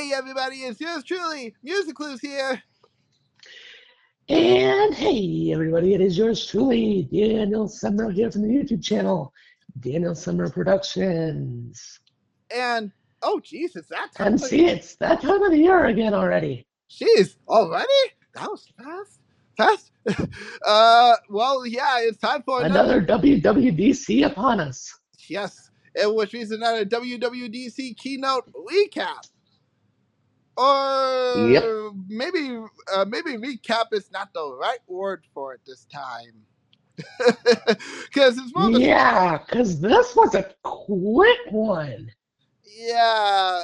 Hey everybody, it's yours truly, MusicClues here. And hey everybody, it is yours truly, Daniel Sumner here from the YouTube channel, Daniel Sumner Productions. And, oh jeez, it's that time. And see, it's that time of the year again already. Jeez, already? That was fast. Well, yeah, it's time for Another WWDC upon us. Yes, which means another WWDC keynote recap. Or Yep. maybe recap is not the right word for it this time. Because it's more because this was a quick one. Yeah,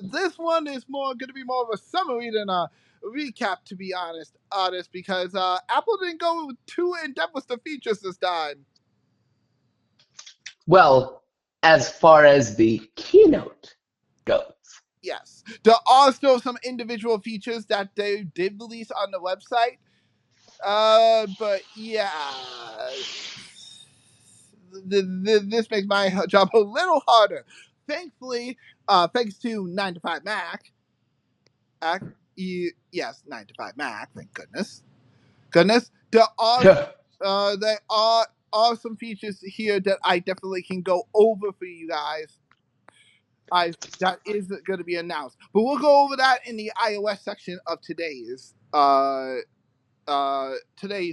this one is going to be more of a summary than a recap, to be honest, because Apple didn't go too in depth with the features this time. Well, as far as the keynote goes. Yes, there are still some individual features that they did release on the website, but yeah, this makes my job a little harder. Thankfully, thanks to 9 to 5 Mac. Yes, 9 to 5 Mac. Thank goodness. There are some features here that I definitely can go over for you guys. That is going to be announced, but we'll go over that in the iOS section of today's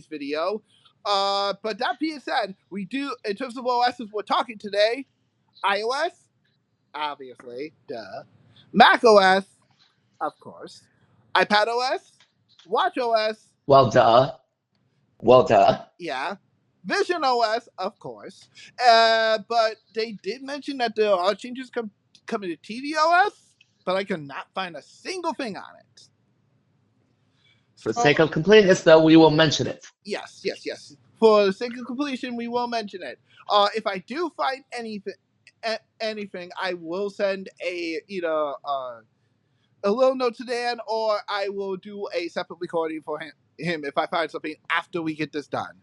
video. But that being said, we do, in terms of OSs we're talking today, iOS, obviously, duh. Mac OS, of course. iPad OS, Watch OS. Well, duh. Yeah. Vision OS, of course. But they did mention that there are changes coming to TV OS, but I could not find a single thing on it. For the sake of completeness, though, we will mention it. Yes. For the sake of completion, we will mention it. If I do find anything, I will send either a little note to Dan, or I will do a separate recording for him if I find something after we get this done.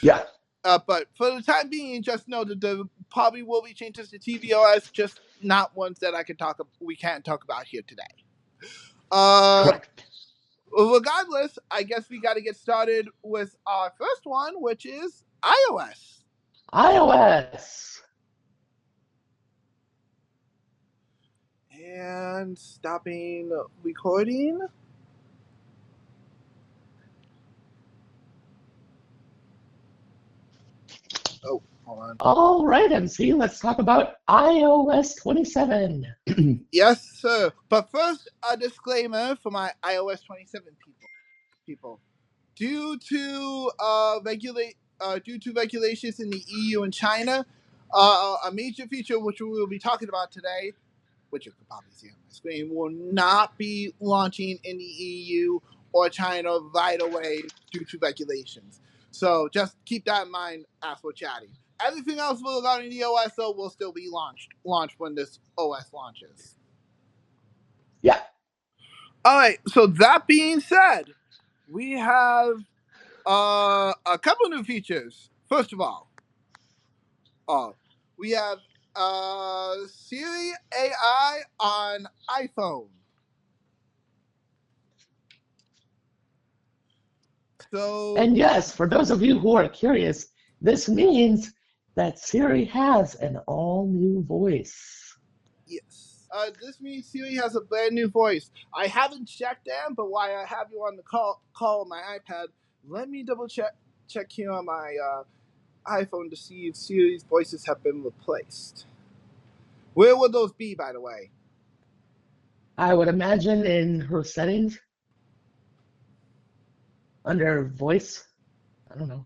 Yeah. But for the time being, just know that there probably will be changes to tvOS, just not ones that we can't talk about here today. Correct. Regardless, I guess we got to get started with our first one, which is iOS. And stopping recording. Oh, hold on. All right, MC, let's talk about iOS 27. Yes, sir. But first, a disclaimer for my iOS 27 people. Due to regulations in the EU and China, a major feature which we will be talking about today, which you can probably see on my screen, will not be launching in the EU or China right away due to regulations. So just keep that in mind as we're chatting. Everything else regarding the OS, though, will still be launched when this OS launches. Yeah. All right, so that being said, we have a couple new features. First of all, we have Siri AI on iPhone. So, and yes, for those of you who are curious, this means that Siri has an all-new voice. Yes. This means Siri has a brand new voice. I haven't checked them, but while I have you on the call on my iPad, let me double check here on my iPhone to see if Siri's voices have been replaced. Where would those be, by the way? I would imagine in her settings, under voice. I don't know.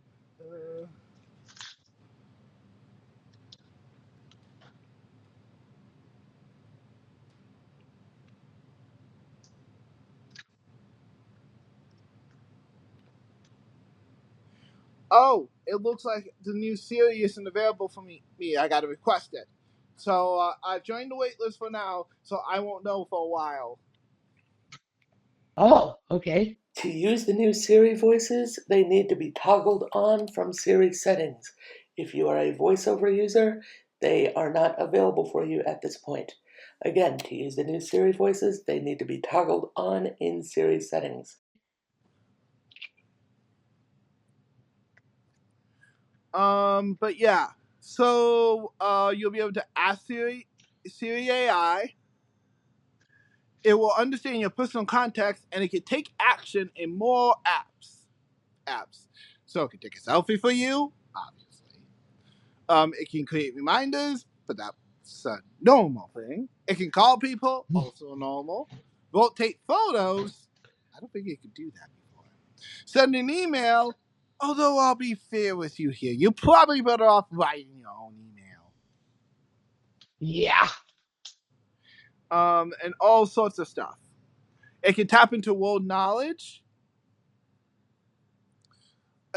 Oh, it looks like the new Siri isn't available for me. I got to request it. So I've joined the waitlist for now, so I won't know for a while. Oh, okay. To use the new Siri voices, they need to be toggled on from Siri settings. If you are a voiceover user, they are not available for you at this point. Again, to use the new Siri voices, they need to be toggled on in Siri settings. But yeah, so you'll be able to ask Siri AI. It will understand your personal context, and it can take action in more apps. So it can take a selfie for you, obviously. It can create reminders, but that's a normal thing. It can call people, also normal. Take photos. I don't think it could do that before. Send an email. Although I'll be fair with you here, you're probably better off writing your own email. Yeah. And all sorts of stuff. It can tap into world knowledge.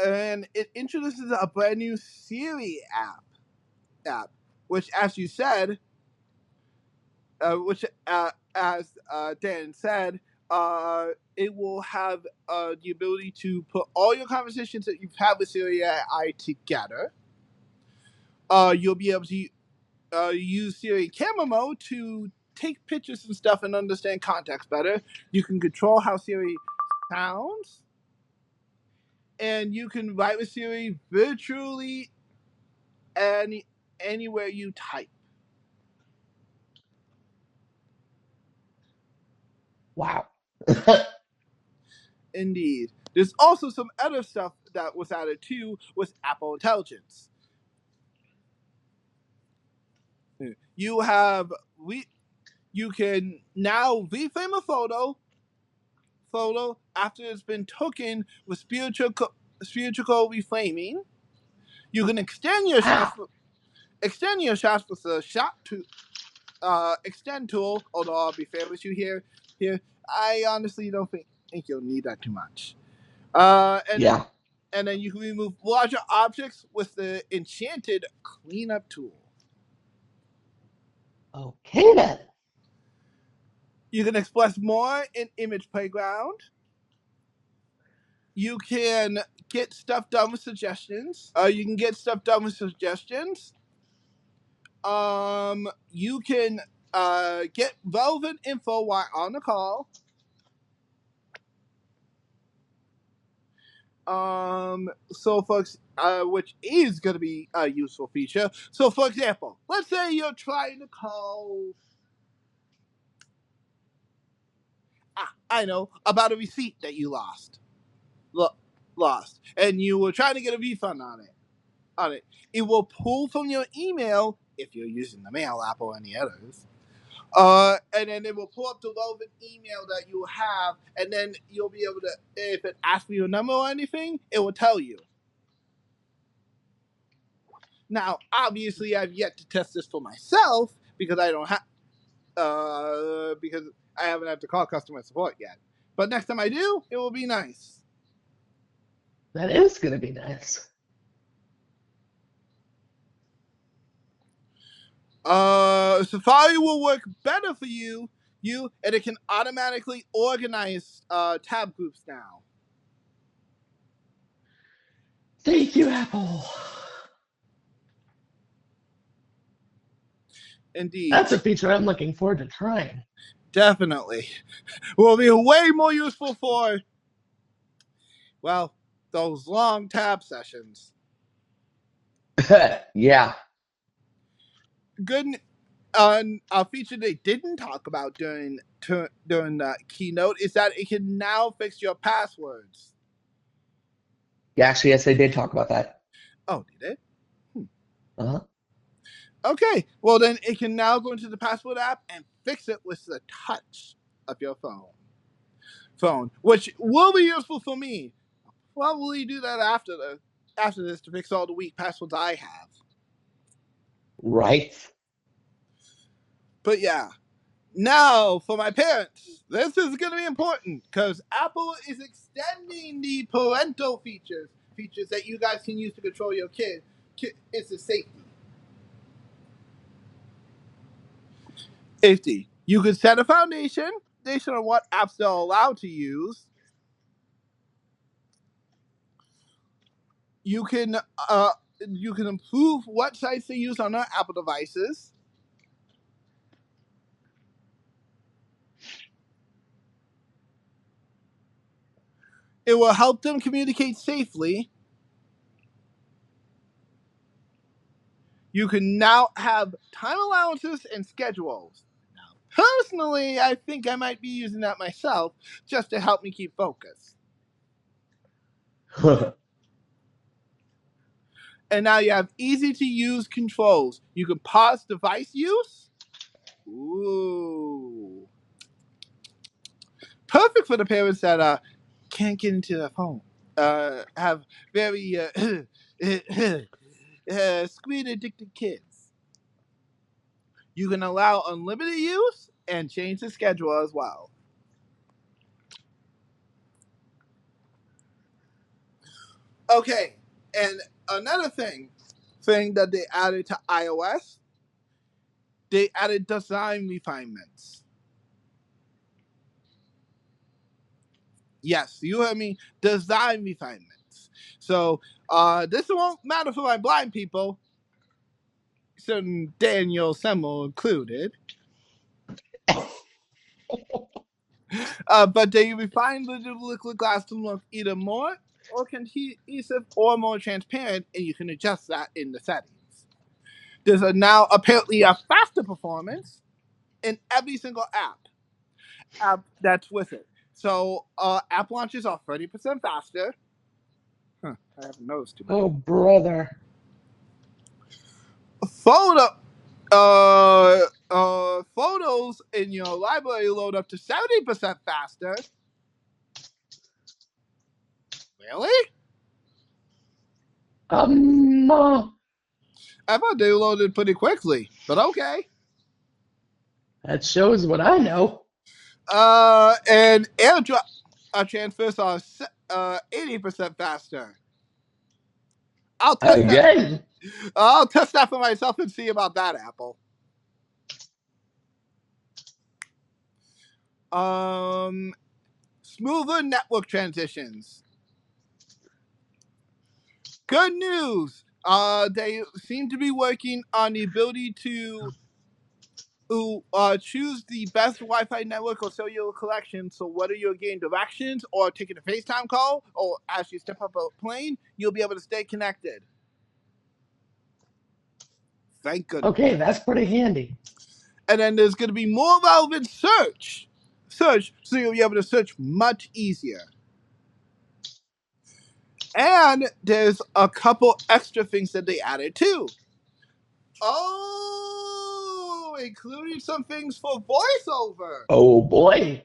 And it introduces a brand new Siri app, which, as you said, as Dan said, it will have the ability to put all your conversations that you've had with Siri AI together. You'll be able to use Siri camera mode to take pictures and stuff and understand context better. You can control how Siri sounds. And you can write with Siri virtually anywhere you type. Wow. Indeed. There's also some other stuff that was added too with Apple Intelligence. You can now reframe a photo after it's been taken with spiritual reframing. You can extend your shots with the extend tool. Although I'll be fair with you here, I honestly don't think you'll need that too much. And then you can remove larger objects with the enchanted cleanup tool. Okay then. You can express more in Image Playground. You can get stuff done with suggestions. You can get relevant info while on the call. So folks, which is going to be a useful feature. So for example, let's say you're trying to call, I know, about a receipt that you lost, and you were trying to get a refund on it. It will pull from your email, if you're using the Mail app or any others, and then it will pull up the relevant email that you have, and then you'll be able to, if it asks for your number or anything, it will tell you. Now, obviously, I've yet to test this for myself because I don't have, because I haven't had to call customer support yet. But next time I do, it will be nice. That is going to be nice. Safari will work better for you, and it can automatically organize tab groups now. Thank you, Apple. Indeed. That's a feature I'm looking forward to trying. Definitely. Will be way more useful for, well, those long tab sessions. Yeah. Good. A feature they didn't talk about during the keynote is that it can now fix your passwords. Yeah, actually, yes, they did talk about that. Oh, did it? Uh-huh. Okay, well then it can now go into the password app and fix it with the touch of your phone, which will be useful for me. I'll probably do that after this to fix all the weak passwords I have. Right. But yeah, now for my parents, this is going to be important because Apple is extending the parental features that you guys can use to control your kid. It's a safety. You can set a foundation on what apps they're allowed to use. You can improve what sites they use on their Apple devices. It will help them communicate safely. You can now have time allowances and schedules. Now, personally, I think I might be using that myself just to help me keep focus. And now you have easy-to-use controls. You can pause device use. Ooh. Perfect for the parents that can't get into their phone. Have very screen-addicted kids. You can allow unlimited use and change the schedule as well. Okay, and another thing that they added to iOS, they added design refinements. Yes, you heard me, design refinements. So this won't matter for my blind people, certain Daniel Semmel included. But they refined the liquid glass to look either more or cohesive or more transparent, and you can adjust that in the settings. There's now apparently a faster performance in every single app that's with it. So app launches are 30% faster. I haven't noticed too much. Oh, brother. Photos in your library load up to 70% faster. Really? I thought they loaded pretty quickly, but okay. That shows what I know. And AirDrop transfers are 80% faster. I'll test that for myself and see about that, Apple. Smoother network transitions. Good news. They seem to be working on the ability to choose the best Wi-Fi network or cellular collection. So whether you're getting directions or taking a FaceTime call or as you step up a plane, you'll be able to stay connected. Thank goodness. Okay, that's pretty handy. And then there's going to be more relevant search, so you'll be able to search much easier. And there's a couple extra things that they added too. Oh, including some things for voiceover. Oh boy.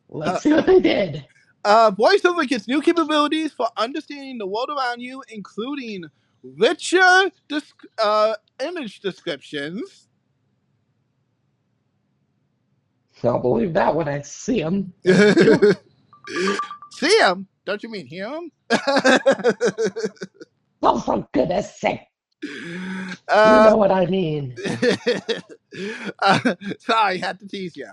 Let's see what they did. VoiceOver gets new capabilities for understanding the world around you, including richer image descriptions. I'll believe that when I see them. See them? Don't you mean hear them? Oh, for goodness sake. You know what I mean. Sorry, had to tease you.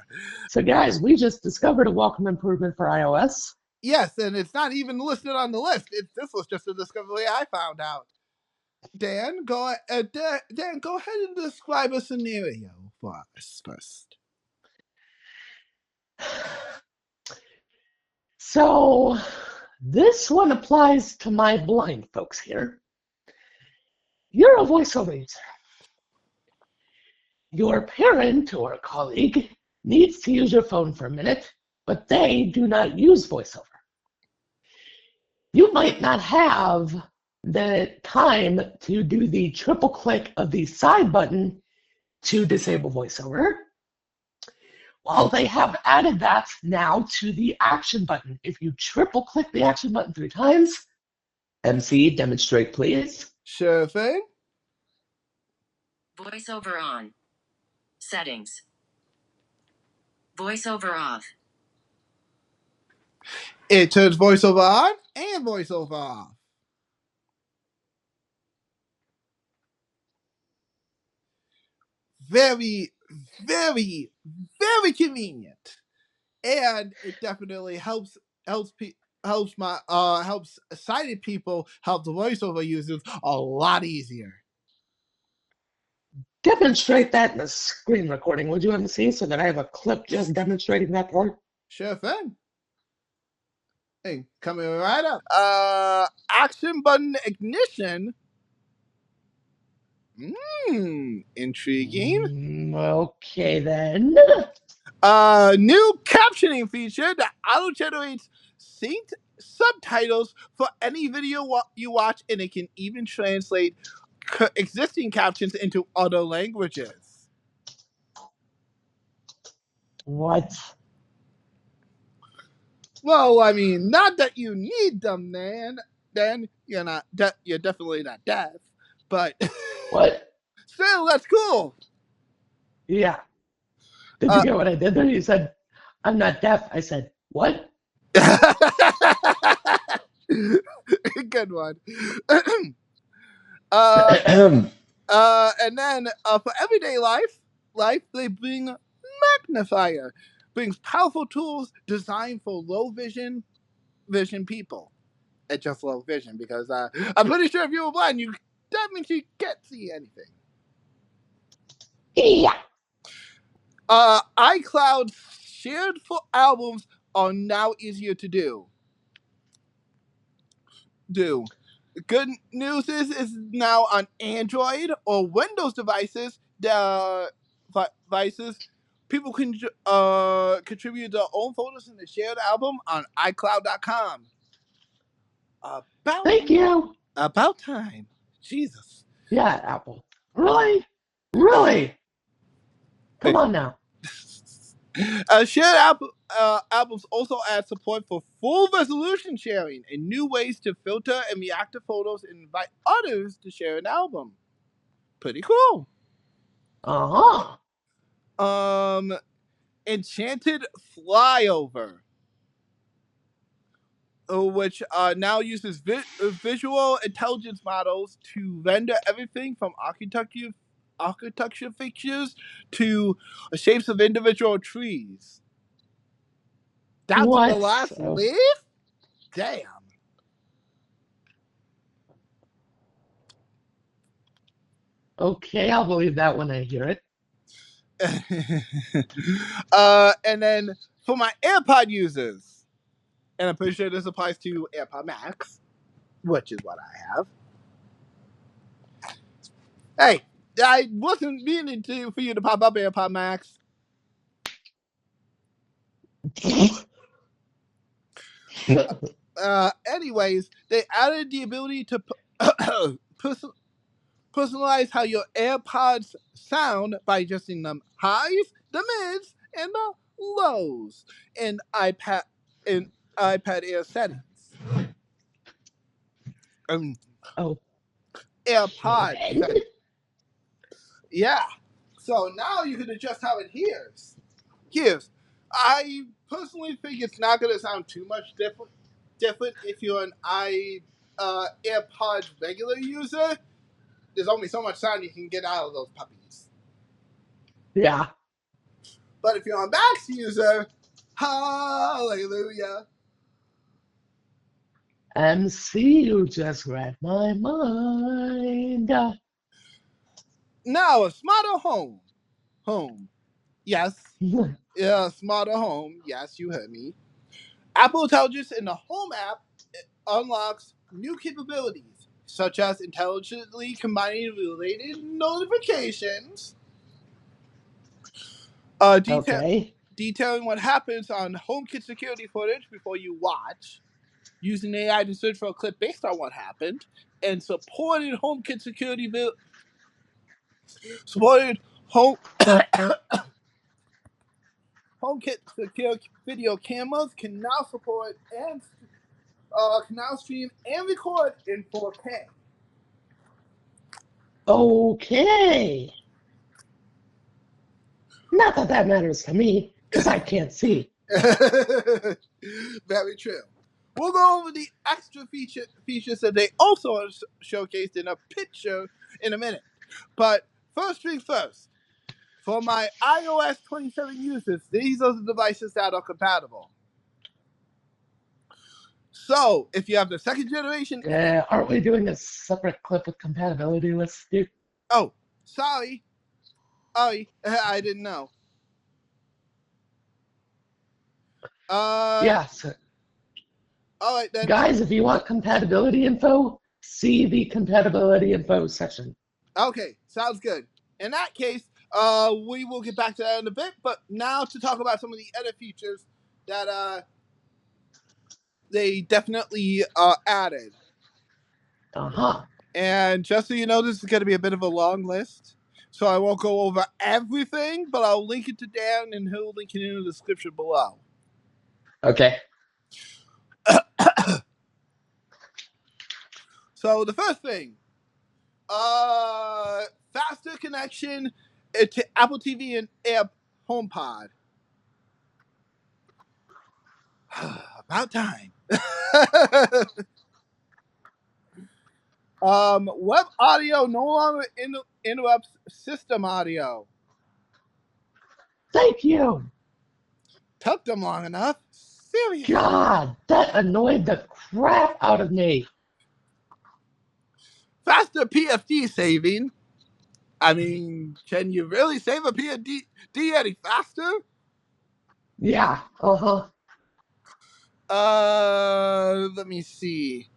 So guys, we just discovered a welcome improvement for iOS. Yes, and it's not even listed on the list. This was just a discovery I found out. Dan, go ahead and describe a scenario for us first. So this one applies to my blind folks here. You're a voiceover user. Your parent or colleague needs to use your phone for a minute, but they do not use VoiceOver. You might not have the time to do the triple click of the side button to disable VoiceOver. Well, they have added that now to the action button. If you triple click the action button 3 times, MC, demonstrate please. Sure thing. VoiceOver on. Settings. VoiceOver off. It turns VoiceOver on and VoiceOver off. Very, very, very convenient, and it definitely helps sighted people, help the VoiceOver users a lot easier. Demonstrate that in a screen recording, would you, MC, so that I have a clip just demonstrating that part? Sure thing. Hey, coming right up. Action button ignition. Intriguing. Okay then. New captioning feature that auto generates synced subtitles for any video you watch, and it can even translate existing captions into other languages. What? Well, I mean, not that you need them, man. Then you're not. You're definitely not deaf, but What? still, that's cool. Yeah. Did you get what I did there? You said, I'm not deaf. I said, what? Good one. And then for everyday life they bring magnifier, brings powerful tools designed for low vision people. It's just low vision because I'm pretty sure if you were blind, you definitely can't see anything. Yeah. iCloud shared for albums are now easier to do. Good news is it's now on Android or Windows devices. People can contribute their own photos in the shared album on iCloud.com. Thank you. About time. Jesus. Yeah, Apple. Really? Really? Come on now. Shared albums also add support for full resolution sharing and new ways to filter and react to photos and invite others to share an album. Pretty cool. Uh-huh. Enchanted Flyover, which now uses visual intelligence models to render everything from architecture fixtures to shapes of individual trees. Down to the What? last leaf? Damn. Okay, I'll believe that when I hear it. And then for my AirPod users, and I'm pretty sure this applies to AirPod Max, which is what I have. Hey, I wasn't meaning for you to pop up AirPod Max. Anyways, they added the ability to personalize how your AirPods sound by adjusting the highs, the mids, and the lows in iPad Air settings. Oh. AirPod settings. Yeah. So now you can adjust how it hears. I personally think it's not going to sound too much different if you're an AirPods regular user. There's only so much sound you can get out of those puppies. Yeah. But if you're a Max user, hallelujah. MC, you just read my mind. Now, a smarter home. Yes. Yeah, smarter home. Yes, you heard me. Apple Intelligence in the Home app unlocks new capabilities, such as intelligently combining related notifications, detailing what happens on HomeKit security footage before you watch, using AI to search for a clip based on what happened, and supported HomeKit security HomeKit secure video cameras can now support and can now stream and record in 4K. Okay. Not that that matters to me, because I can't see. Very true. We'll go over the extra features that they also showcased in a picture in a minute. But first things first, for my iOS 27 users, these are the devices that are compatible. So, if you have the second generation... Aren't we doing a separate clip with compatibility lists, dude? Oh, sorry. I didn't know. Yeah, so All right, then. Guys, if you want compatibility info, see the compatibility info section. Okay, sounds good. In that case, we will get back to that in a bit. But now to talk about some of the other features that they definitely added. Uh-huh. And just so you know, this is going to be a bit of a long list. So I won't go over everything, but I'll link it to Dan and he'll link it in the description below. Okay. So the first thing, faster connection to Apple TV and Air HomePod. About time. Web audio no longer interrupts system audio. Thank you. Took them long enough. Seriously. God, that annoyed the crap out of me. Faster PFD saving. I mean, can you really save a PFD any faster? Yeah, uh-huh. Let me see.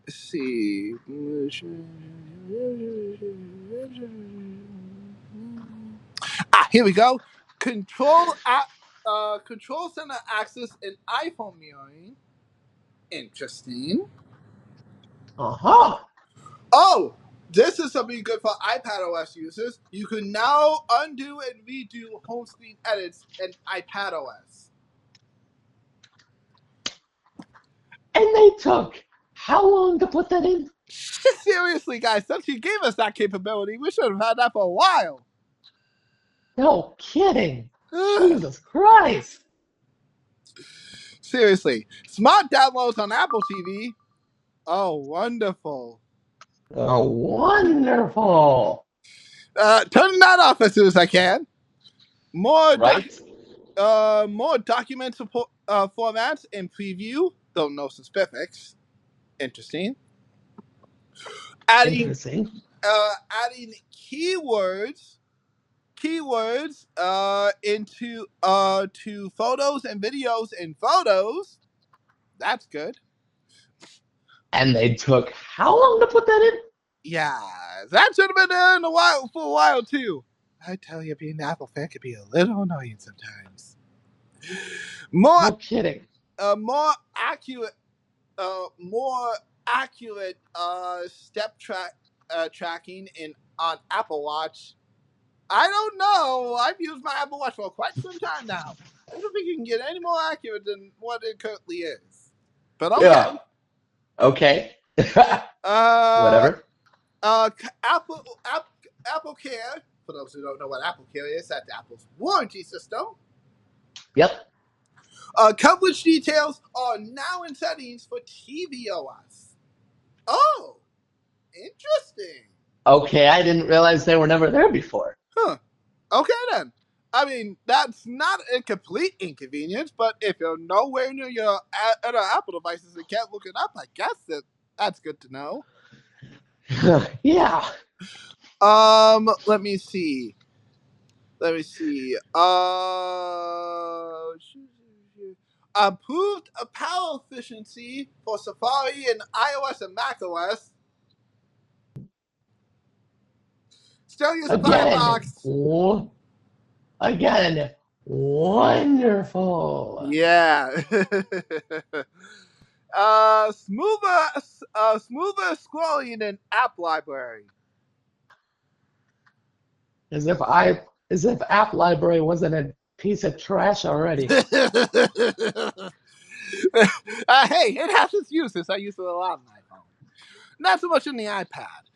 Let's see. Here we go. Control center access in iPhone mirroring. Interesting. Uh-huh. Oh, this is something good for iPadOS users. You can now undo and redo home screen edits in iPadOS. And they took how long to put that in? Seriously, guys, since you gave us that capability, we should have had that for a while. No kidding. Jesus Christ. Seriously. Smart downloads on Apple TV. Oh, wonderful. Oh, wonderful. Turning that off as soon as I can. More Right? document support formats in preview, though no specifics. Interesting. Adding Interesting. adding keywords into to photos and videos in photos. That's good. And they took how long to put that in? Yeah, that should have been there for a while too. I tell you, being an Apple fan can be a little annoying sometimes. No kidding. More accurate step tracking on Apple Watch. I don't know. I've used my Apple Watch for quite some time now. I don't think you can get any more accurate than what it currently is. But okay. Yeah. Okay. Whatever. Apple Care. For those who don't know what Apple Care is, that's Apple's warranty system. Yep. Coverage details are now in settings for tvOS. Oh, interesting. Okay, I didn't realize they were never there before. Huh. Okay then. I mean, that's not a complete inconvenience, but if you're nowhere near your other Apple devices and can't look it up, I guess that's good to know. Yeah. Let me see. Improved power efficiency for Safari and iOS and macOS. Still use Firefox. Again, wonderful. Yeah. Smoother scrolling in App Library. As if App Library wasn't a piece of trash already. Hey, it has its uses. I use it a lot on iPhone. Not so much on the iPad,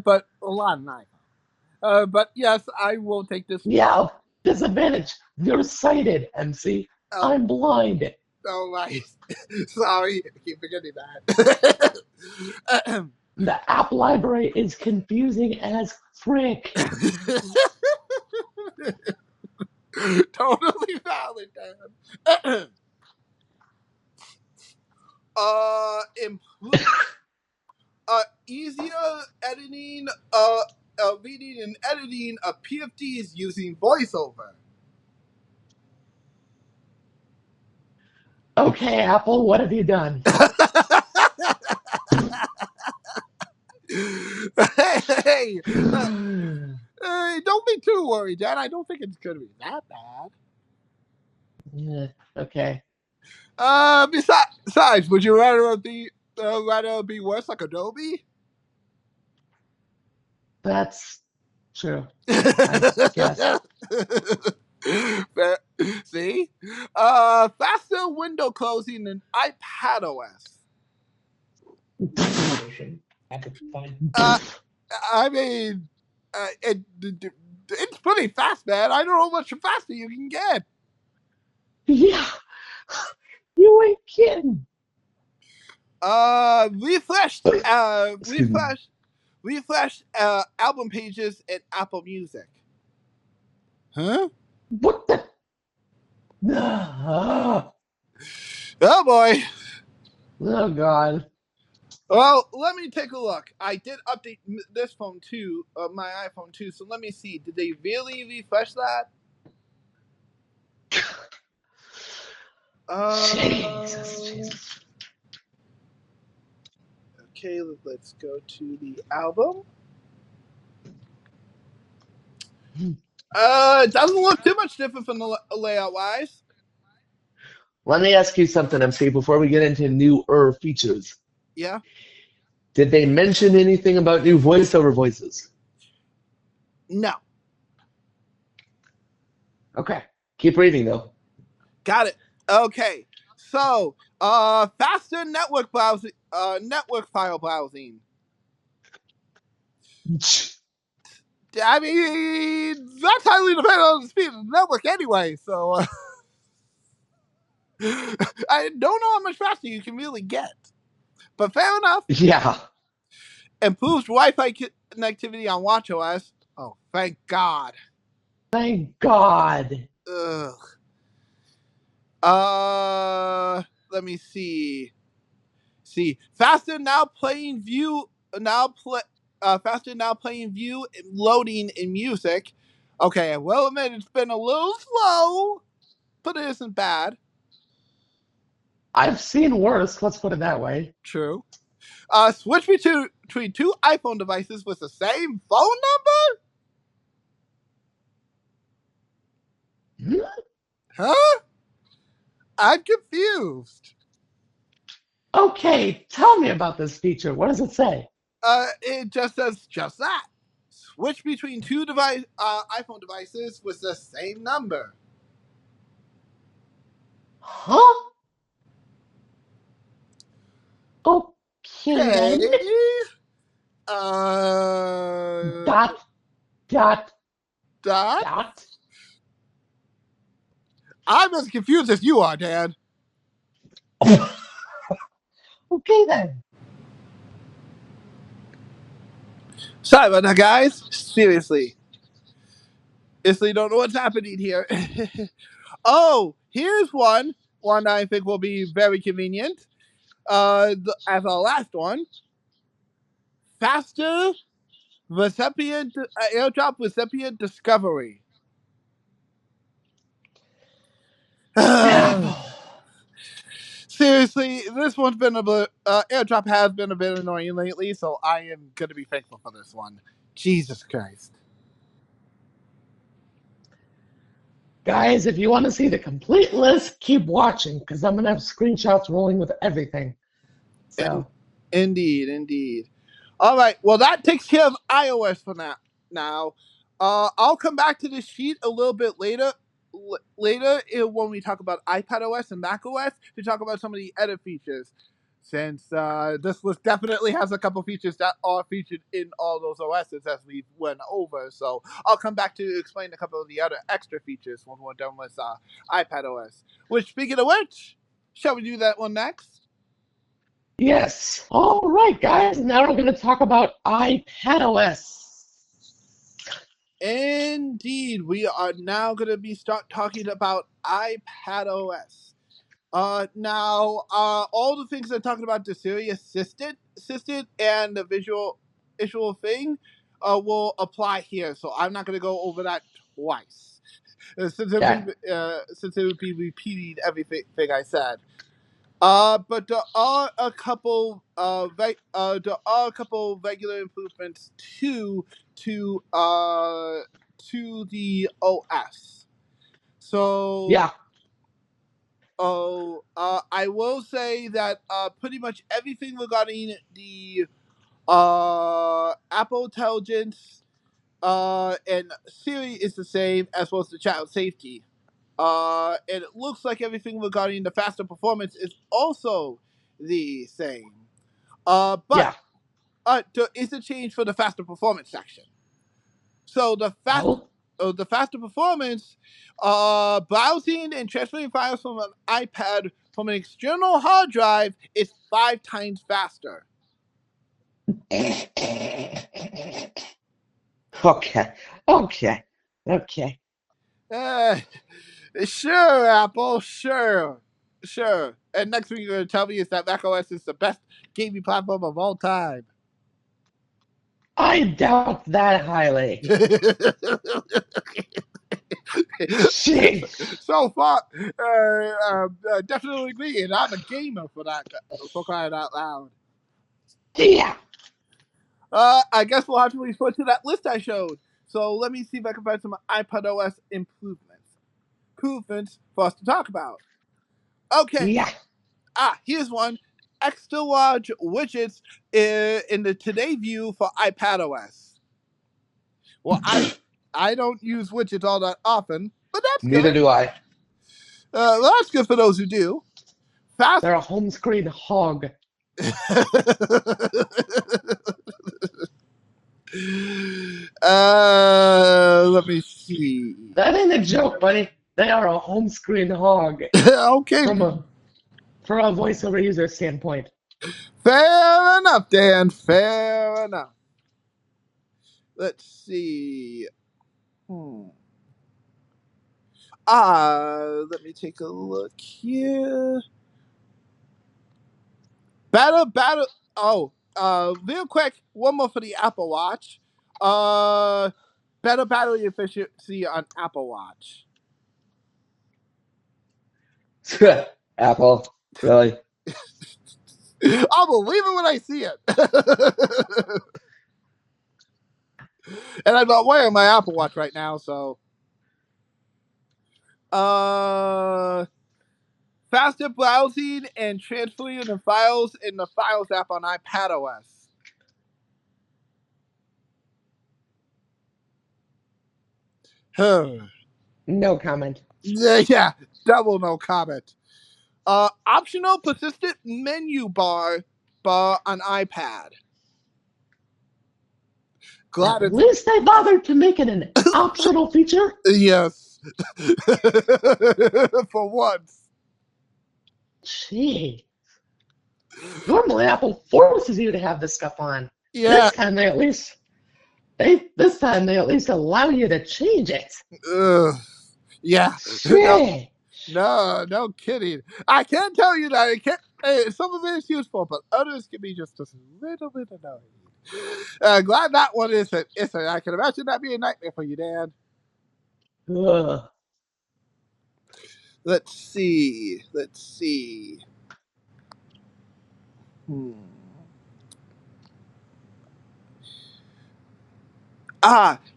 but a lot on iPhone. But yes, I will take this. Yeah, disadvantage. You're sighted, MC. I'm blind. Oh, right. Sorry, I keep forgetting that. The App Library is confusing as frick. Totally valid, Dan. Easier editing, reading and editing of PFDs using VoiceOver. Okay, Apple, what have you done? Hey, don't be too worried, Dad. I don't think it's going to be that bad. Yeah, okay. Besides, would you rather be worse like Adobe? That's true, I guess. See? Faster window closing than iPad OS. I mean, it's pretty fast, man. I don't know how much faster you can get. Yeah, you ain't kidding. Refreshed Excuse me. album pages in Apple Music. Huh? What the? Ah, Oh boy. oh God. Well, let me take a look. I did update this phone too, my iPhone too. So let me see. Did they really refresh that? Jesus. Okay, let's go to the album. It doesn't look too much different from the layout wise. Let me ask you something, MC, before we get into newer features. Yeah. Did they mention anything about new voiceover voices? No. Okay. Keep reading, though. Got it. Okay. So, faster network browsing, network file browsing. I mean, that's highly dependent on the speed of the network anyway. So, I don't know how much faster you can really get. But fair enough. Yeah. Improved Wi-Fi connectivity on watchOS. Oh, thank God. Thank God. Ugh. Let me see. Faster now playing view faster now playing view and loading in music. Okay, well, admit it's been a little slow, but it isn't bad. I've seen worse, let's put it that way. True. Switch between two iPhone devices with the same phone number? Huh? I'm confused. Okay, tell me about this feature. What does it say? It just says just that. Switch between two iPhone devices with the same number. Huh? Okay. Okay. Dot. Dot. I'm as confused as you are, Dan. Okay then. Sorry about that, guys. Seriously. Seriously, don't know what's happening here. Oh, here's one I think will be very convenient. As our last one. Faster recipient airdrop recipient discovery. Seriously, this one's been a bit. Airdrop has been a bit annoying lately, so I am gonna be thankful for this one. Jesus Christ. Guys, if you want to see the complete list, keep watching, because I'm going to have screenshots rolling with everything. So. Indeed. All right, well, that takes care of iOS for now. I'll come back to this sheet a little bit later when we talk about iPadOS and macOS to talk about some of the edit features. Since this list definitely has a couple features that are featured in all those OSs as we went over. So I'll come back to explain a couple of the other extra features when we're done with iPadOS. Which, speaking of which, shall we do that one next? Yes. All right, guys. Now we're going to talk about iPadOS. Indeed, we are now going to start talking about iPadOS. Now, all the things I'm talking about, the Siri assistant, and the visual thing, will apply here. So I'm not going to go over that twice, since it would be repeating everything I said. But there are a couple regular improvements to the OS. So Yeah. I will say that pretty much everything regarding the Apple Intelligence and Siri is the same, as well as the child safety. And it looks like everything regarding the faster performance is also the same. But Yeah. there is a change for the faster performance section. So the faster performance, browsing and transferring files from an iPad from an external hard drive is 5 times faster. Okay. Sure, Apple, sure. And next thing you're going to tell me is that macOS is the best gaming platform of all time. I doubt that highly. Jeez. So far, definitely agree, and I'm a gamer for that, for crying out loud. Yeah. I guess we'll have to refer to that list I showed. So let me see if I can find some iPadOS improvements for us to talk about. Okay. Yeah. Here's one. Extra large widgets in the Today view for iPadOS. Well, I don't use widgets all that often, but that's Neither good. do I. Well, that's good for those who do. They're a home screen hog. Let me see. That ain't a joke, buddy. They are a home screen hog. Okay. From a voiceover user standpoint. Fair enough, Dan. Fair enough. Let's see. Let me take a look here. Better. Oh, real quick, one more for the Apple Watch. Better battery efficiency on Apple Watch. Apple, really? I'll believe it when I see it. And I'm not wearing my Apple Watch right now, so. Faster browsing and transferring the files in the Files app on iPadOS. No comment. Yeah, double no comment. Optional persistent menu bar on iPad. Glad At least they bothered to make it an optional feature. Yes. For once. Gee. Normally Apple forces you to have this stuff on. Yeah. This time they at least allow you to change it. Yeah. Gee. No kidding. I can tell you that some of it is useful, but others can be just a little bit annoying. Glad that one isn't. I can imagine that being a nightmare for you, Dan. Let's see.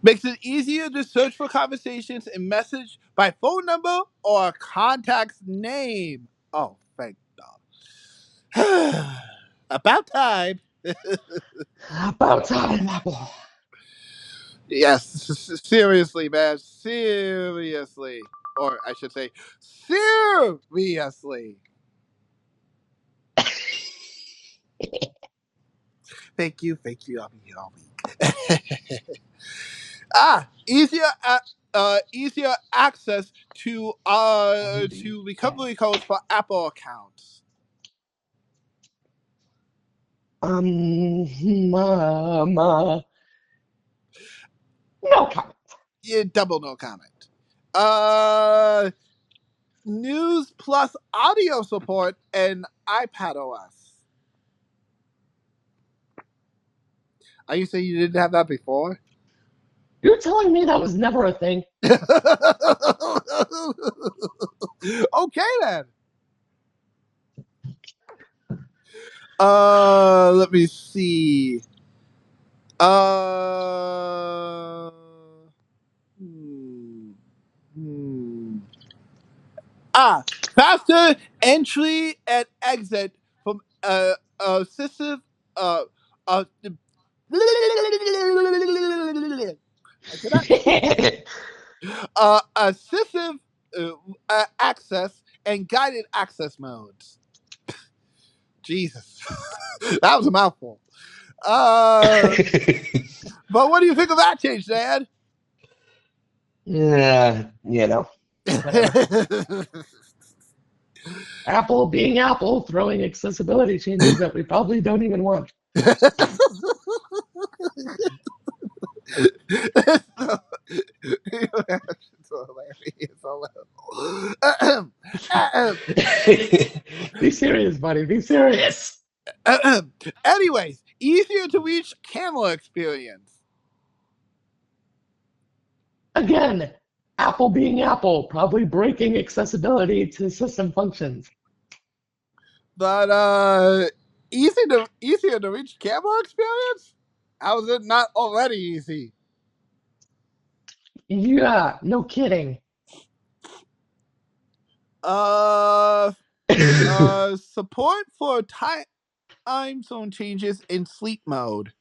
Makes it easier to search for conversations and message by phone number or contact's name. Oh, thank God. About time. About time, Apple. Yes, seriously, man. Seriously. Or I should say, seriously. Thank you. I'll be here all week. Easier access to recovery codes for Apple accounts. No comment. Yeah, double no comment. News Plus audio support and iPadOS. Are you saying you didn't have that before? You're telling me that was never a thing? Okay then. Let me see. Faster entry and exit from assistive I cannot assistive access and guided access modes. Jesus, that was a mouthful. But what do you think of that change, Dad? Yeah, whatever. Apple being Apple, throwing accessibility changes that we probably don't even want. Be serious, buddy. Be serious. Anyways, easier to reach camera experience. Again, Apple being Apple, probably breaking accessibility to system functions. But easier to reach camera experience? How is it not already easy? Yeah, no kidding. Support for time zone changes in sleep mode.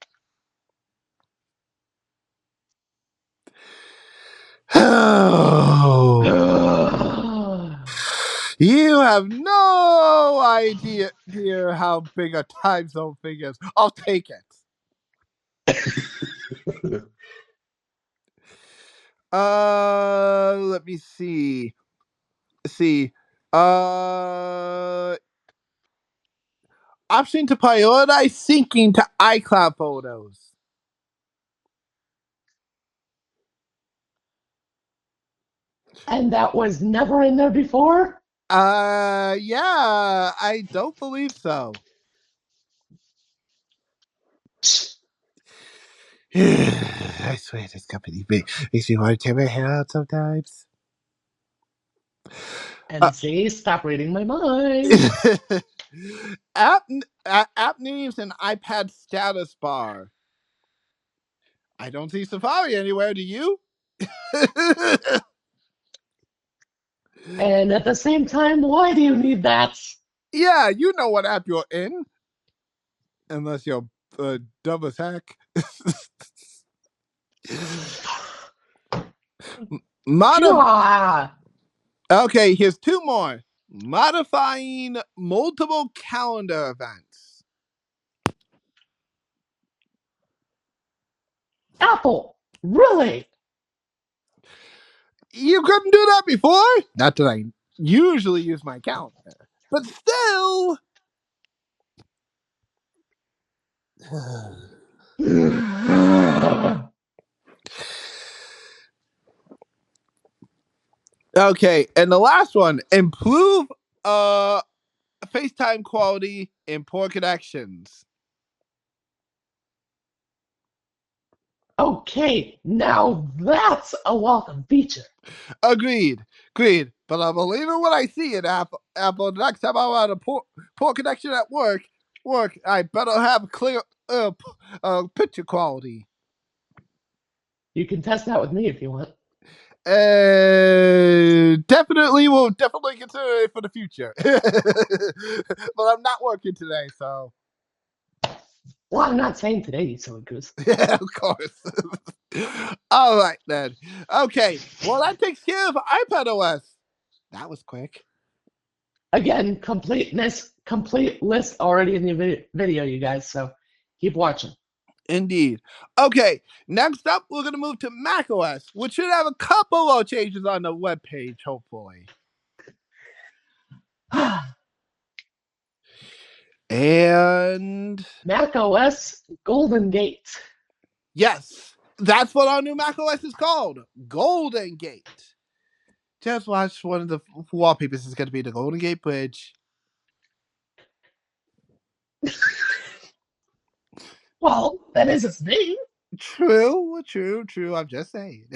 You have no idea how big a time zone thing is. I'll take it. Let me see. Option to prioritize syncing to iCloud photos. And that was never in there before? Yeah, I don't believe so. I swear this company makes me want to tear my hair out sometimes. And see, stop reading my mind. App names and iPad status bar. I don't see Safari anywhere, do you? And at the same time, why do you need that? Yeah, you know what app you're in. Unless you're dumb as heck. Okay, here's two more. Modifying multiple calendar events. Apple, really? You couldn't do that before? Not that I usually use my calendar. But still. Okay, and the last one, improve FaceTime quality and poor connections. Okay, now that's a welcome feature. Agreed. But I'll believe it when I see it, Apple. The next time I'm on a poor connection at work, I better have clear picture quality. You can test that with me if you want. We'll definitely consider it for the future. But I'm not working today, so. Well, I'm not saying today, you silly goose. Yeah, of course. All right, then. Okay, well, that takes care of iPadOS. That was quick. Again, complete list already in the video, you guys, so keep watching. Indeed. Okay, next up, we're going to move to macOS, which should have a couple of changes on the webpage, hopefully. And macOS Golden Gate. Yes, that's what our new macOS is called, Golden Gate. Just watch one of the wallpapers is going to be the Golden Gate Bridge. Well, that is its name. True. I'm just saying.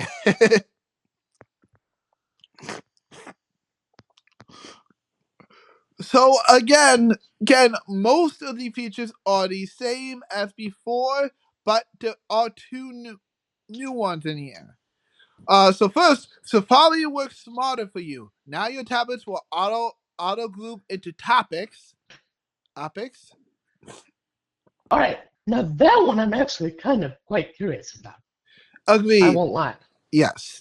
So again, most of the features are the same as before, but there are two new ones in here. So first, Safari works smarter for you. Now your tablets will auto group into topics. Topics. All right. Now that one I'm actually kind of quite curious about. Agreed. I won't lie. Yes.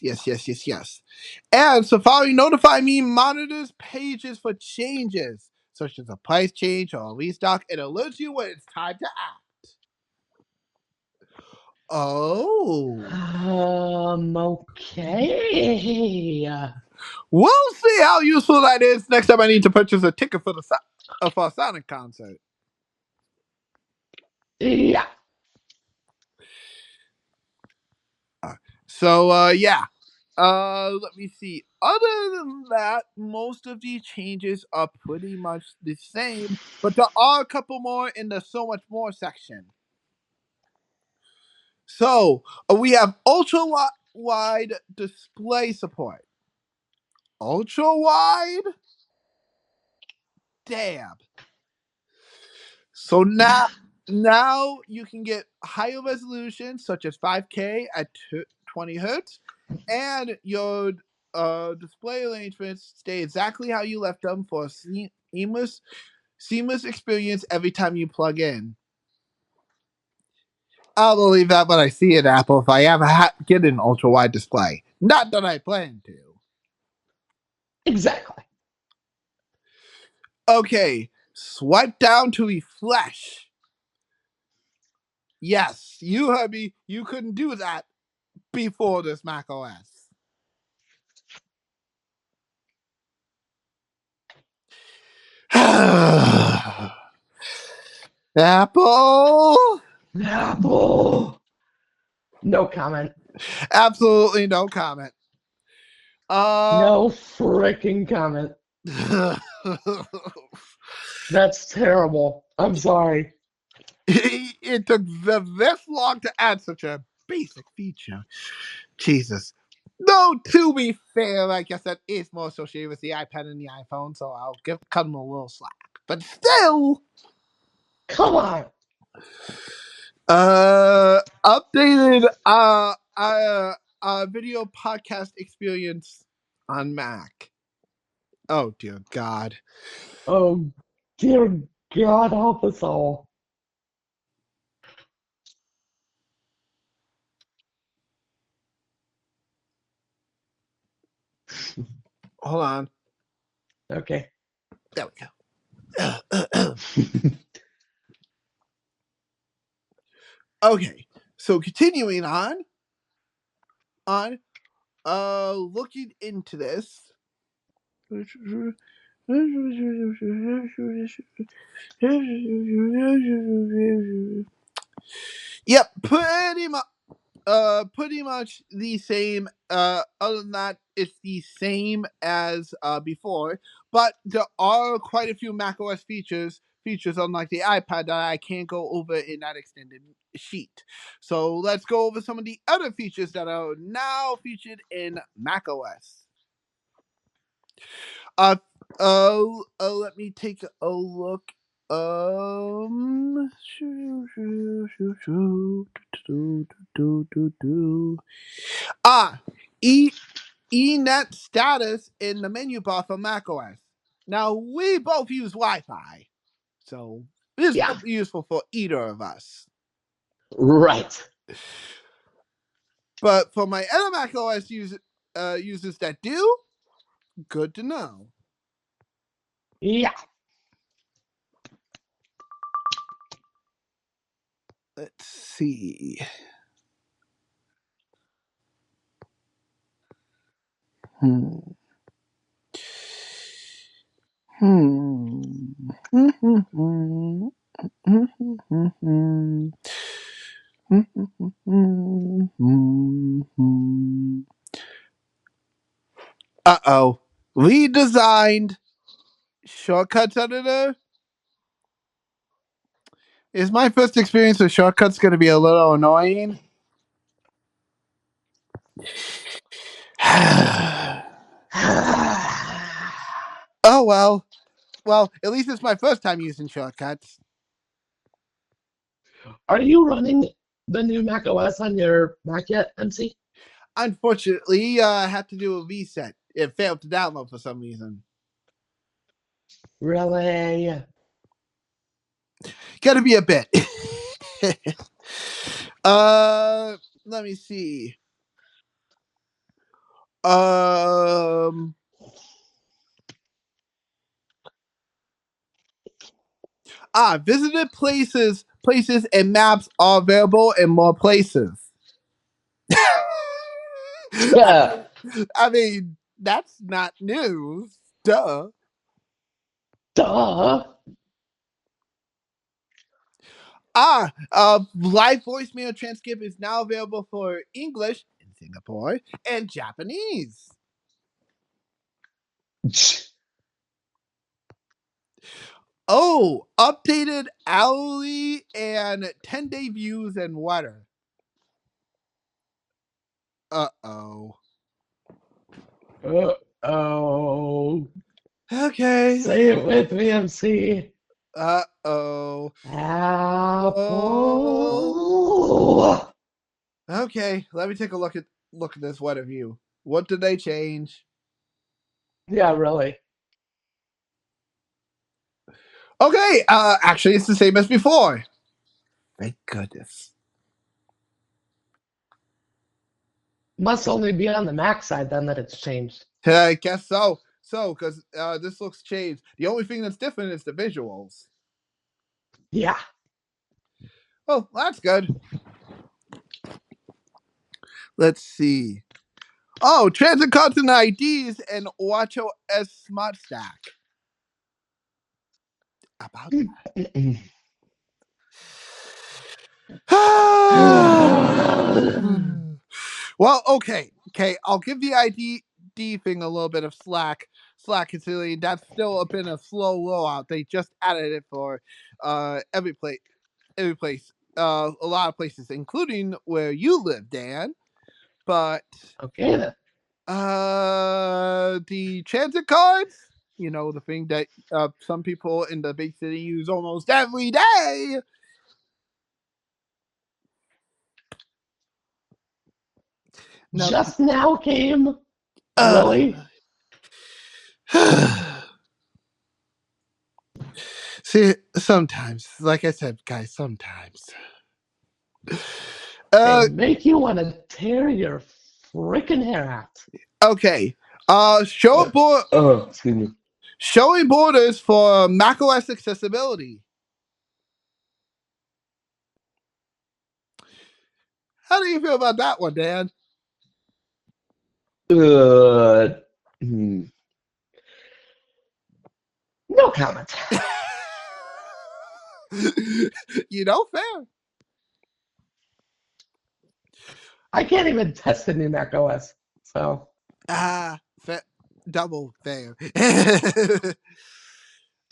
And Safari Notify Me monitors pages for changes, such as a price change or a restock, and alerts you when it's time to act. Oh. Okay. We'll see how useful that is next time I need to purchase a ticket for for a Sonic concert. Yeah. So yeah. Let me see. Other than that, most of these changes are pretty much the same, but there are a couple more in the so much more section. So we have ultra wide display support. Ultra wide? Damn. So now you can get higher resolution, such as 5K at 20 hertz, and your display arrangements stay exactly how you left them for a seamless experience every time you plug in. I'll believe that when I see it, Apple, if I ever get an ultra wide display. Not that I plan to. Exactly. Okay, swipe down to refresh. Yes, you heard me. You couldn't do that before this Mac OS. Apple? Apple. No comment. Absolutely no comment. No freaking comment. That's terrible. I'm sorry. It took this long to add such a basic feature. Jesus. No, to be fair, I guess that is more associated with the iPad and the iPhone, so I'll cut them a little slack. But still, Come on. Updated video podcast experience on Mac. Oh dear God. Oh, dear God, help us all. Hold on. Okay. There we go. Okay, so continuing on looking into this. Yep, pretty much the same. Other than that, it's the same as before, but there are quite a few macOS features unlike the iPad that I can't go over in that extended sheet. So let's go over some of the other features that are now featured in macOS. Let me take a look. ENet status in the menu bar for macOS. Now we both use Wi-Fi, so this won't be useful for either of us. Right. But for my other macOS users that do, good to know. Yeah. Let's see. Uh-oh. Redesigned shortcuts editor. Is my first experience with shortcuts going to be a little annoying? Oh well. Well, at least it's my first time using shortcuts. Are you running the new Mac OS on your Mac yet, MC? Unfortunately, I had to do a reset. It failed to download for some reason. Really? Gotta be a bit. Let me see. Visited places and maps are available in more places. Yeah. I mean, that's not news. Duh. Duh. Live voicemail transcript is now available for English in Singapore and Japanese. Oh, updated hourly and 10-day views and weather. Uh-oh. Uh-oh. Okay. Say it with me, MC. Uh-oh. Apple. Okay, let me take a look at this weather view. What did they change? Yeah, really. Okay, actually it's the same as before. Thank goodness. Must only be on the Mac side then that it's changed. I guess so. Because this looks changed. The only thing that's different is the visuals. Yeah. Oh, that's good. Let's see. Oh, transit cards and IDs and WatchOS Smart Stack. About that. Well, okay. I'll give the ID thing a little bit of slack, considering that's still been a slow rollout. They just added it for every place, a lot of places, including where you live, Dan. But Okay then. the transit cards, the thing that some people in the big city use almost every day. No. Just now came. Really? See, sometimes, like I said, guys, sometimes. They make you want to tear your freaking hair out. Okay. Showing borders for macOS accessibility. How do you feel about that one, Dan? No comment. Fair. I can't even test the new Mac OS, so. Double fair.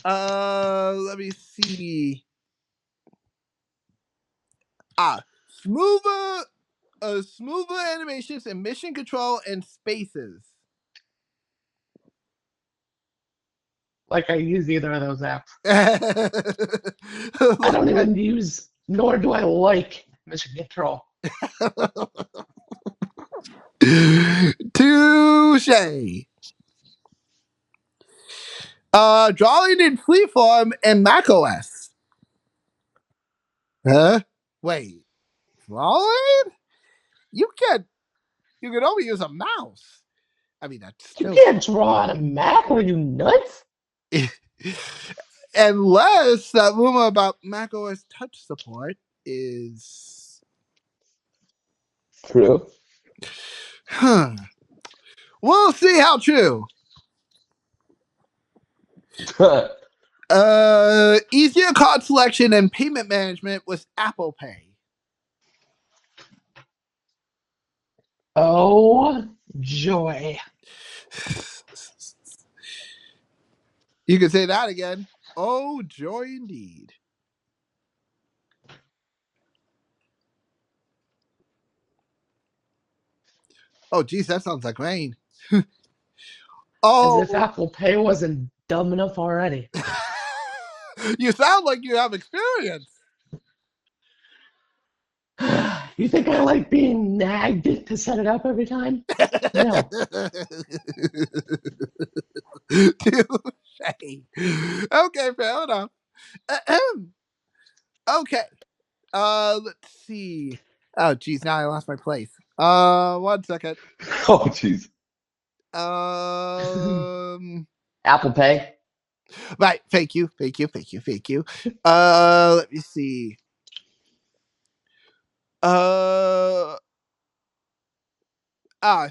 Let me see. Smoother animations and mission control and spaces. Like I use either of those apps. I don't even use, nor do I like mission control. Touche. Drawing in freeform and macOS. Huh? Wait. Drawing? You can only use a mouse. I mean, that's still... You can't draw on a Mac, are you nuts? Unless that rumor about macOS touch support is true. Huh. We'll see how true. Easier card selection and payment management with Apple Pay. Oh, joy. You can say that again. Oh, joy indeed. Oh, geez, that sounds like rain. As if Apple Pay wasn't dumb enough already. You sound like you have experience. You think I like being nagged to set it up every time? No. Touche. Okay, fair enough. Okay. Let's see. Oh, geez, now I lost my place. 1 second. Oh, jeez. Apple Pay. Right. Thank you. Let me see.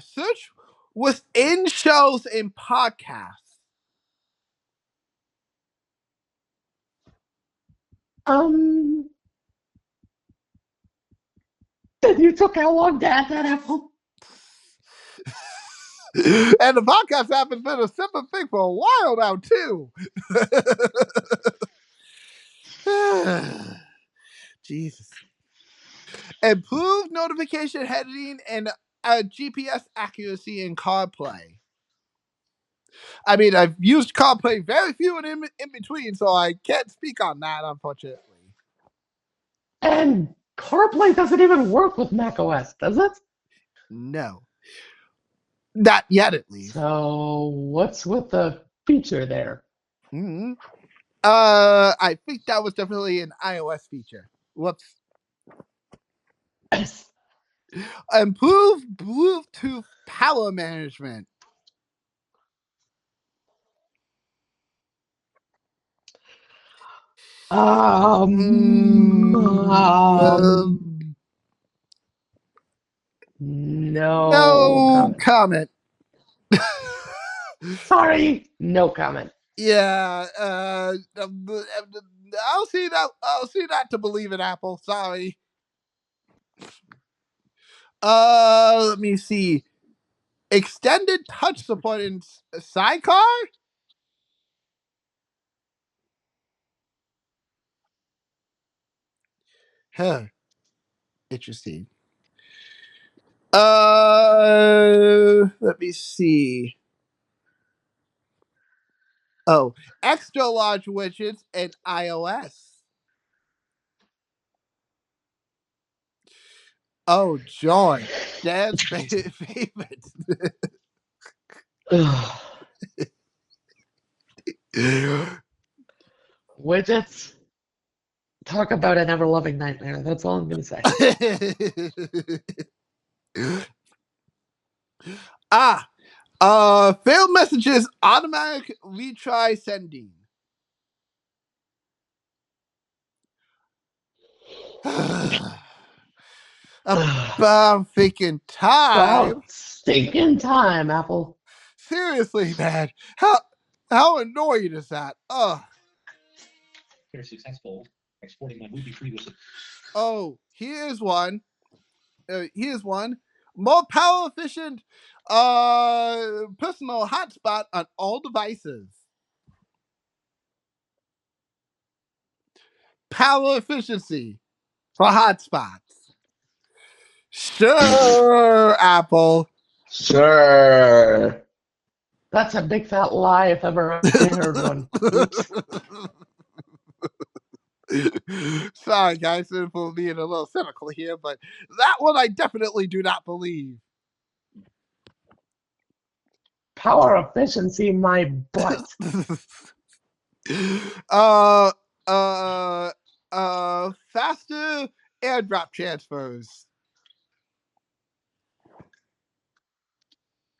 Search within shows and podcasts. You took how long to add that, Apple? And the podcast app has been a simple thing for a while now, too. Jesus. Improved notification heading and GPS accuracy in CarPlay. I mean, I've used CarPlay very few and in between, so I can't speak on that, unfortunately. And CarPlay doesn't even work with macOS, does it? No. Not yet, at least. So what's with the feature there? Mm-hmm. I think that was definitely an iOS feature. Whoops. Improved Bluetooth power management. No comment. Sorry, no comment. Yeah, I'll see that to believe in Apple. Sorry. Let me see. Extended touch support in Sidecar? Huh. Interesting. Let me see. Oh, extra large widgets in iOS. Oh, joy. Dad's favorite. Widgets? Talk about an ever-loving nightmare. That's all I'm going to say. Failed messages automatic retry sending. About freaking time. About stinking time, Apple. Seriously, man. How annoying is that? Ugh. They're successful exporting my movie previously. Oh, here's one. More power efficient personal hotspot on all devices. Power efficiency for hotspots. Sure, Apple. Sure. That's a big fat lie if ever I heard one. Oops. Sorry, guys, for being a little cynical here, but that one I definitely do not believe. Power efficiency, my butt. Faster airdrop transfers.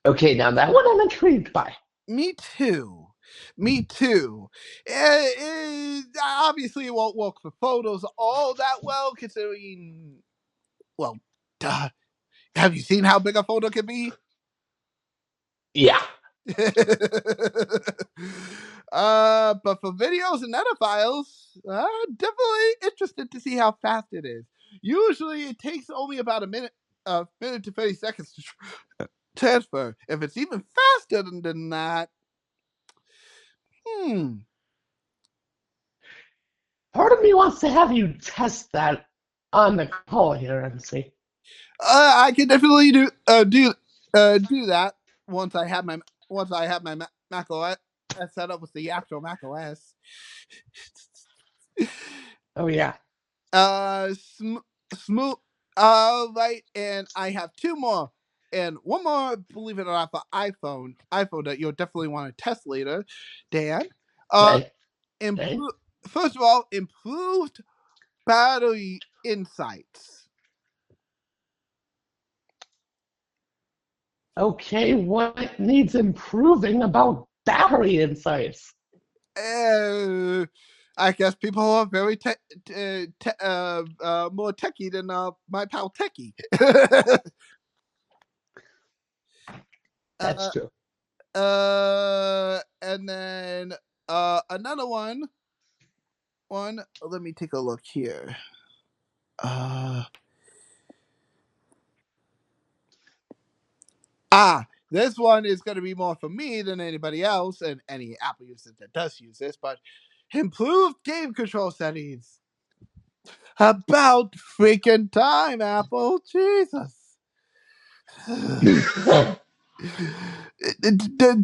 Okay, now that one I'm intrigued by. Me too. Obviously, it won't work for photos all that well, considering. Well, duh. Have you seen how big a photo can be? Yeah. But for videos and other files, definitely interested to see how fast it is. Usually, it takes only about a minute to 30 seconds to transfer. If it's even faster than that, Part of me wants to have you test that on the call here and see. I can definitely do that once I have my Mac OS set up with the actual Mac OS. Oh yeah. Smooth. Right, and I have two more, and one more. Believe it or not, for iPhone that you'll definitely want to test later, Dan. Okay. First of all, improved battery insights. Okay, what needs improving about battery insights? I guess people are very more techie than my pal Techie. That's true. And then another one. Let me take a look here. This one is going to be more for me than anybody else, and any Apple user that does use this. But improved game control settings. About freaking time, Apple. Jesus.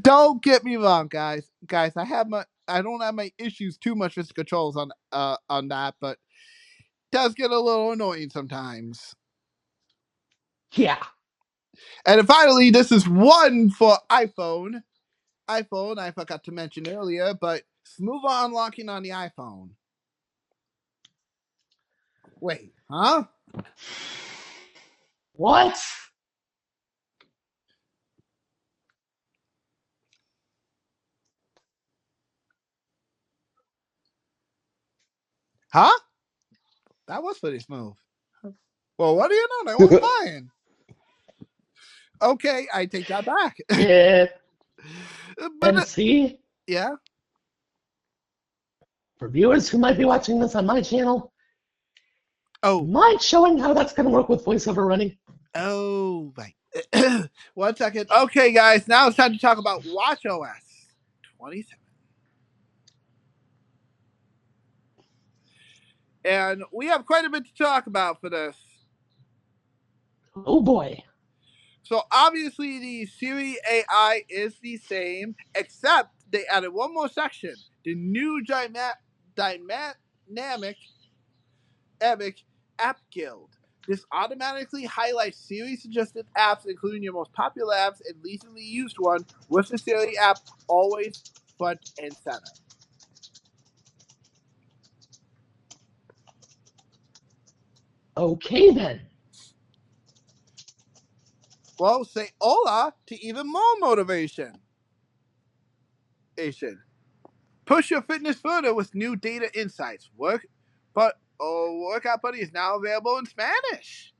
Don't get me wrong, guys. I don't have my issues too much with the controls on that, but it does get a little annoying sometimes. Yeah. And finally, this is one for iPhone. I forgot to mention earlier, but smoother unlocking on the iPhone. Wait, huh? What? Huh? That was pretty smooth. Well, what do you know? That was mine. Okay, I take that back. Yeah. But And see, yeah. for viewers who might be watching this on my channel, Oh, mind showing how that's going to work with voiceover running? oh, right. 1 second. Okay, guys, now it's time to talk about watchOS 27. And we have quite a bit to talk about for this. Oh boy. So obviously the Siri AI is the same, except they added one more section. The new dynamic app guild. This automatically highlights Siri suggested apps, including your most popular apps and recently used one, with the Siri app always front and center. Okay then. Well, say hola to even more motivation. Push your fitness further with new data insights. Workout Buddy is now available in Spanish.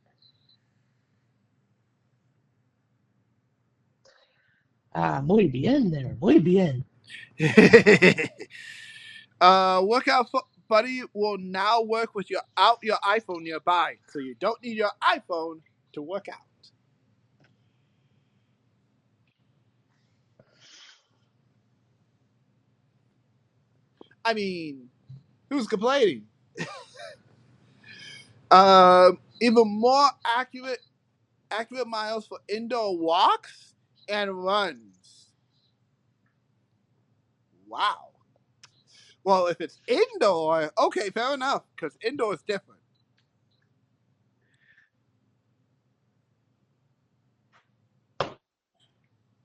Muy bien there. Muy bien. Workout Buddy will now work with your iPhone nearby, so you don't need your iPhone to work out. I mean, who's complaining? Even more accurate miles for indoor walks and runs. Wow. Well, if it's indoor, okay, fair enough, because indoor is different.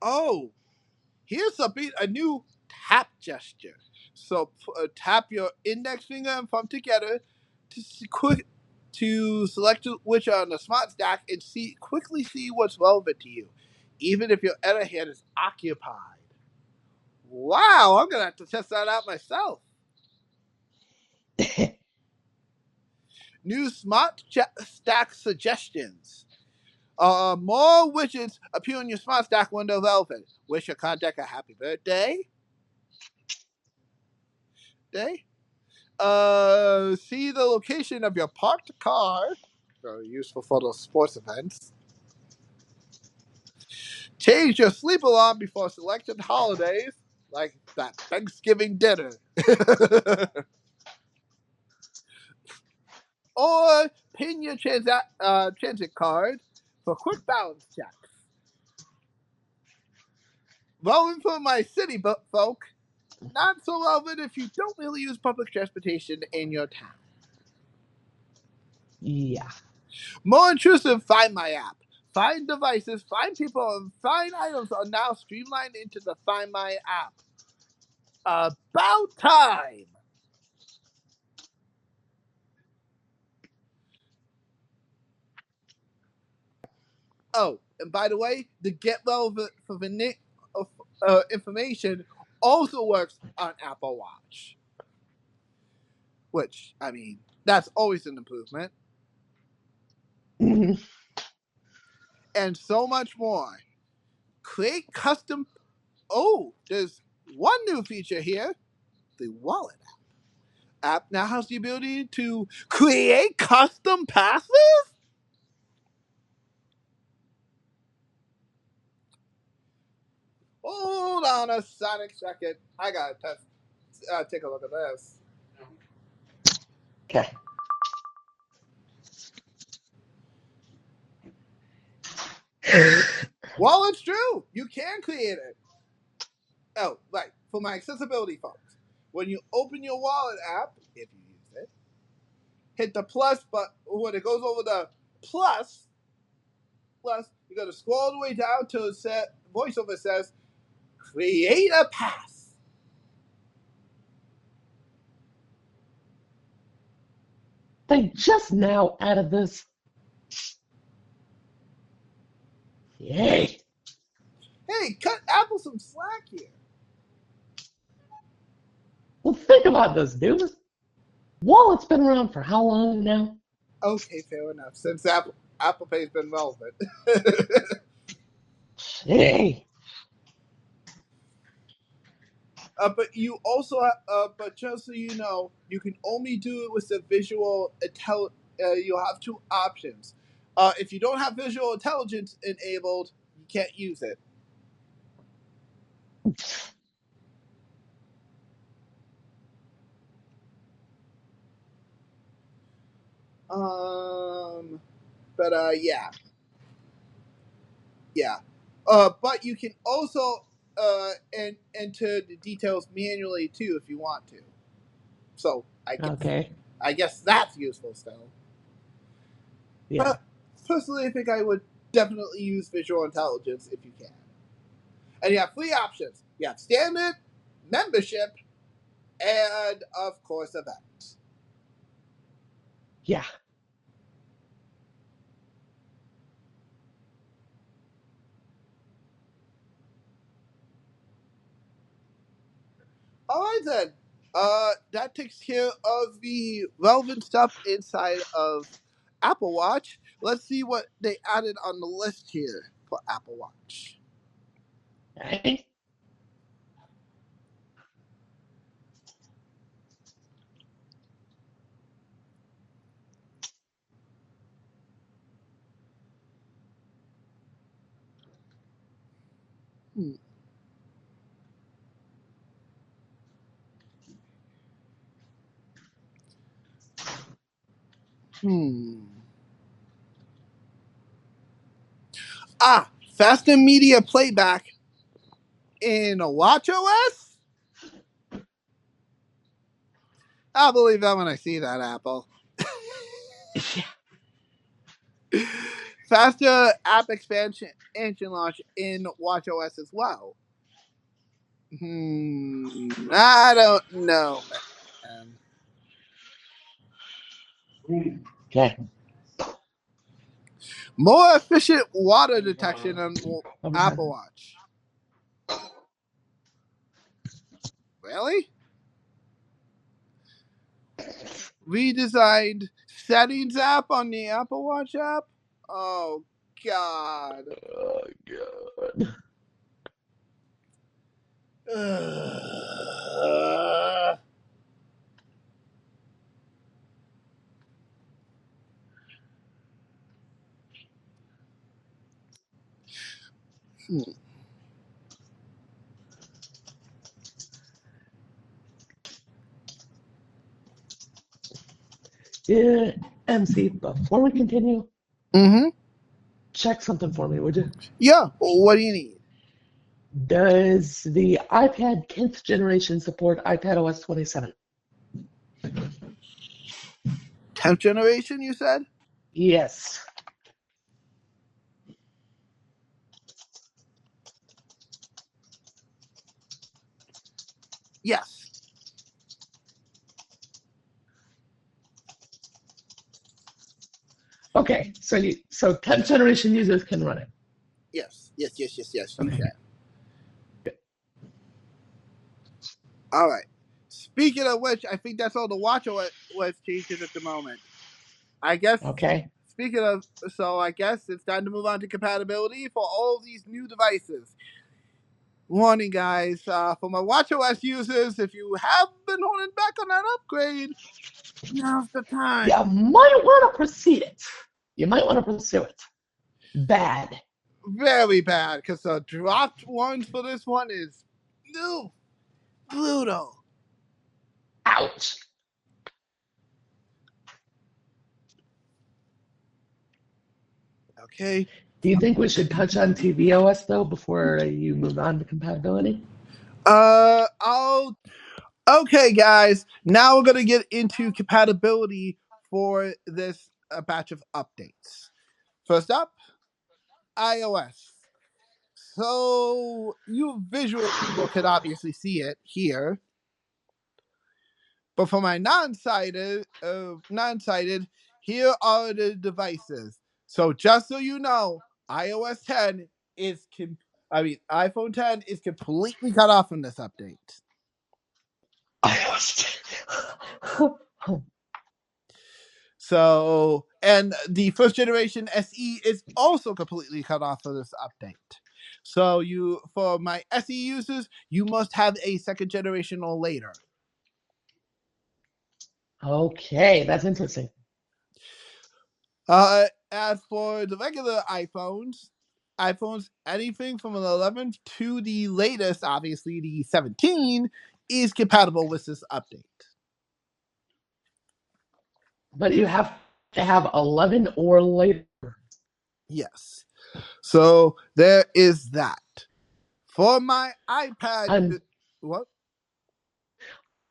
Oh, here's a new tap gesture. So tap your index finger and thumb together to select which are on the smart stack and quickly see what's relevant to you, even if your other hand is occupied. Wow, I'm gonna have to test that out myself. New smart stack suggestions. More widgets appear in your smart stack window relevant. Wish your contact a happy birthday. See the location of your parked car. Very useful for those sports events. Change your sleep alarm before selected holidays, like that Thanksgiving dinner. Or pin your transit card for quick balance checks. Rolling for my city folk. not so relevant if you don't really use public transportation in your town. Yeah. More intrusive Find My app. Find devices, find people, and find items are now streamlined into the Find My app. About time! Oh, and by the way, the Get Relevant for the information also works on Apple Watch. Which, I mean, that's always an improvement. Mhm. And so much more. Create custom... Oh, there's one new feature here. The Wallet app now has the ability to create custom passes? Hold on a sonic second. I gotta take a look at this. Okay. Well, it's true. You can create it. Oh, right. For my accessibility folks. When you open your Wallet app, if you use it, hit the plus button. When it goes over the plus, you gotta scroll all the way down till voiceover says, create a pass. They just now added this. Yay. Hey, cut Apple some slack here. Well, think about this, dude. Wallet's been around for how long now? Okay, fair enough. Since Apple Pay's been relevant. Hey. But you also, but just so you know, you can only do it with the visual intelligence. You'll have two options. If you don't have visual intelligence enabled, you can't use it. Yeah. But you can also enter the details manually too if you want to. So I guess that's useful still. Yeah. But personally, I think I would definitely use visual intelligence if you can. And you have three options. You have standard, membership, and of course events. Yeah. All right then. That takes care of the relevant stuff inside of Apple Watch. Let's see what they added on the list here for Apple Watch. Hey. Faster media playback in WatchOS? I'll believe that when I see that, Apple. Faster app expansion engine launch in WatchOS as well. I don't know. Okay. More efficient water detection on Apple Watch. Really? Redesigned settings app on the Apple Watch app? Oh, God. Oh, God. Yeah, MC, before we continue, check something for me, would you? Yeah, what do you need? Does the iPad 10th generation support iPad OS 27? 10th generation, you said? Yes. Yes. Okay, so 10th generation users can run it. Yes. You Okay. can. All right. Speaking of which, I think that's all the WatchOS changes at the moment. I guess. Okay. Speaking of, so I guess it's time to move on to compatibility for all of these new devices. Warning, guys, for my WatchOS users, if you have been holding back on that upgrade, now's the time. You might want to proceed it. You might want to pursue it. Bad. Very bad, because the dropped ones for this one is new. Brutal. Ouch. Okay. Do you think we should touch on tvOS though before you move on to compatibility? Okay, guys. Now we're gonna get into compatibility for this batch of updates. First up, iOS. So you visual people could obviously see it here, but for my non-sighted, here are the devices. So just so you know, iOS 10 is iPhone 10 is completely cut off from this update. So, and the first generation SE is also completely cut off for this update. So for my SE users, you must have a second generation or later. Okay, that's interesting. As for the regular iPhones anything from an 11 to the latest, obviously the 17, is compatible with this update. But you have to have 11 or later. Yes. So there is that. For my iPad, what?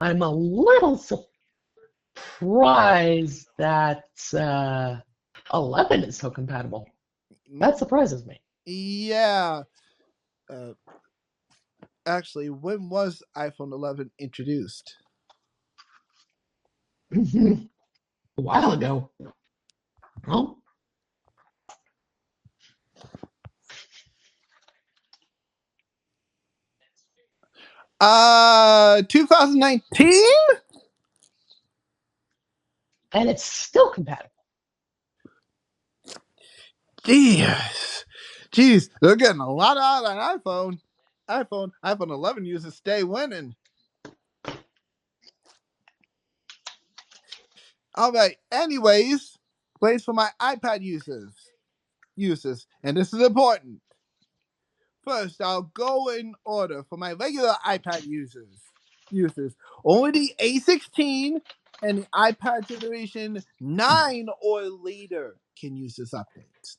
I'm a little surprised that 11 is so compatible. That surprises me. Yeah. Actually, when was iPhone 11 introduced? A while ago. Well, 2019? and it's still compatible. Jeez, they're getting a lot out on iPhone 11 users stay winning. All right. Anyways, place for my iPad users, and this is important. First, I'll go in order for my regular iPad users. Only the A16 and the iPad generation 9 or later can use this update.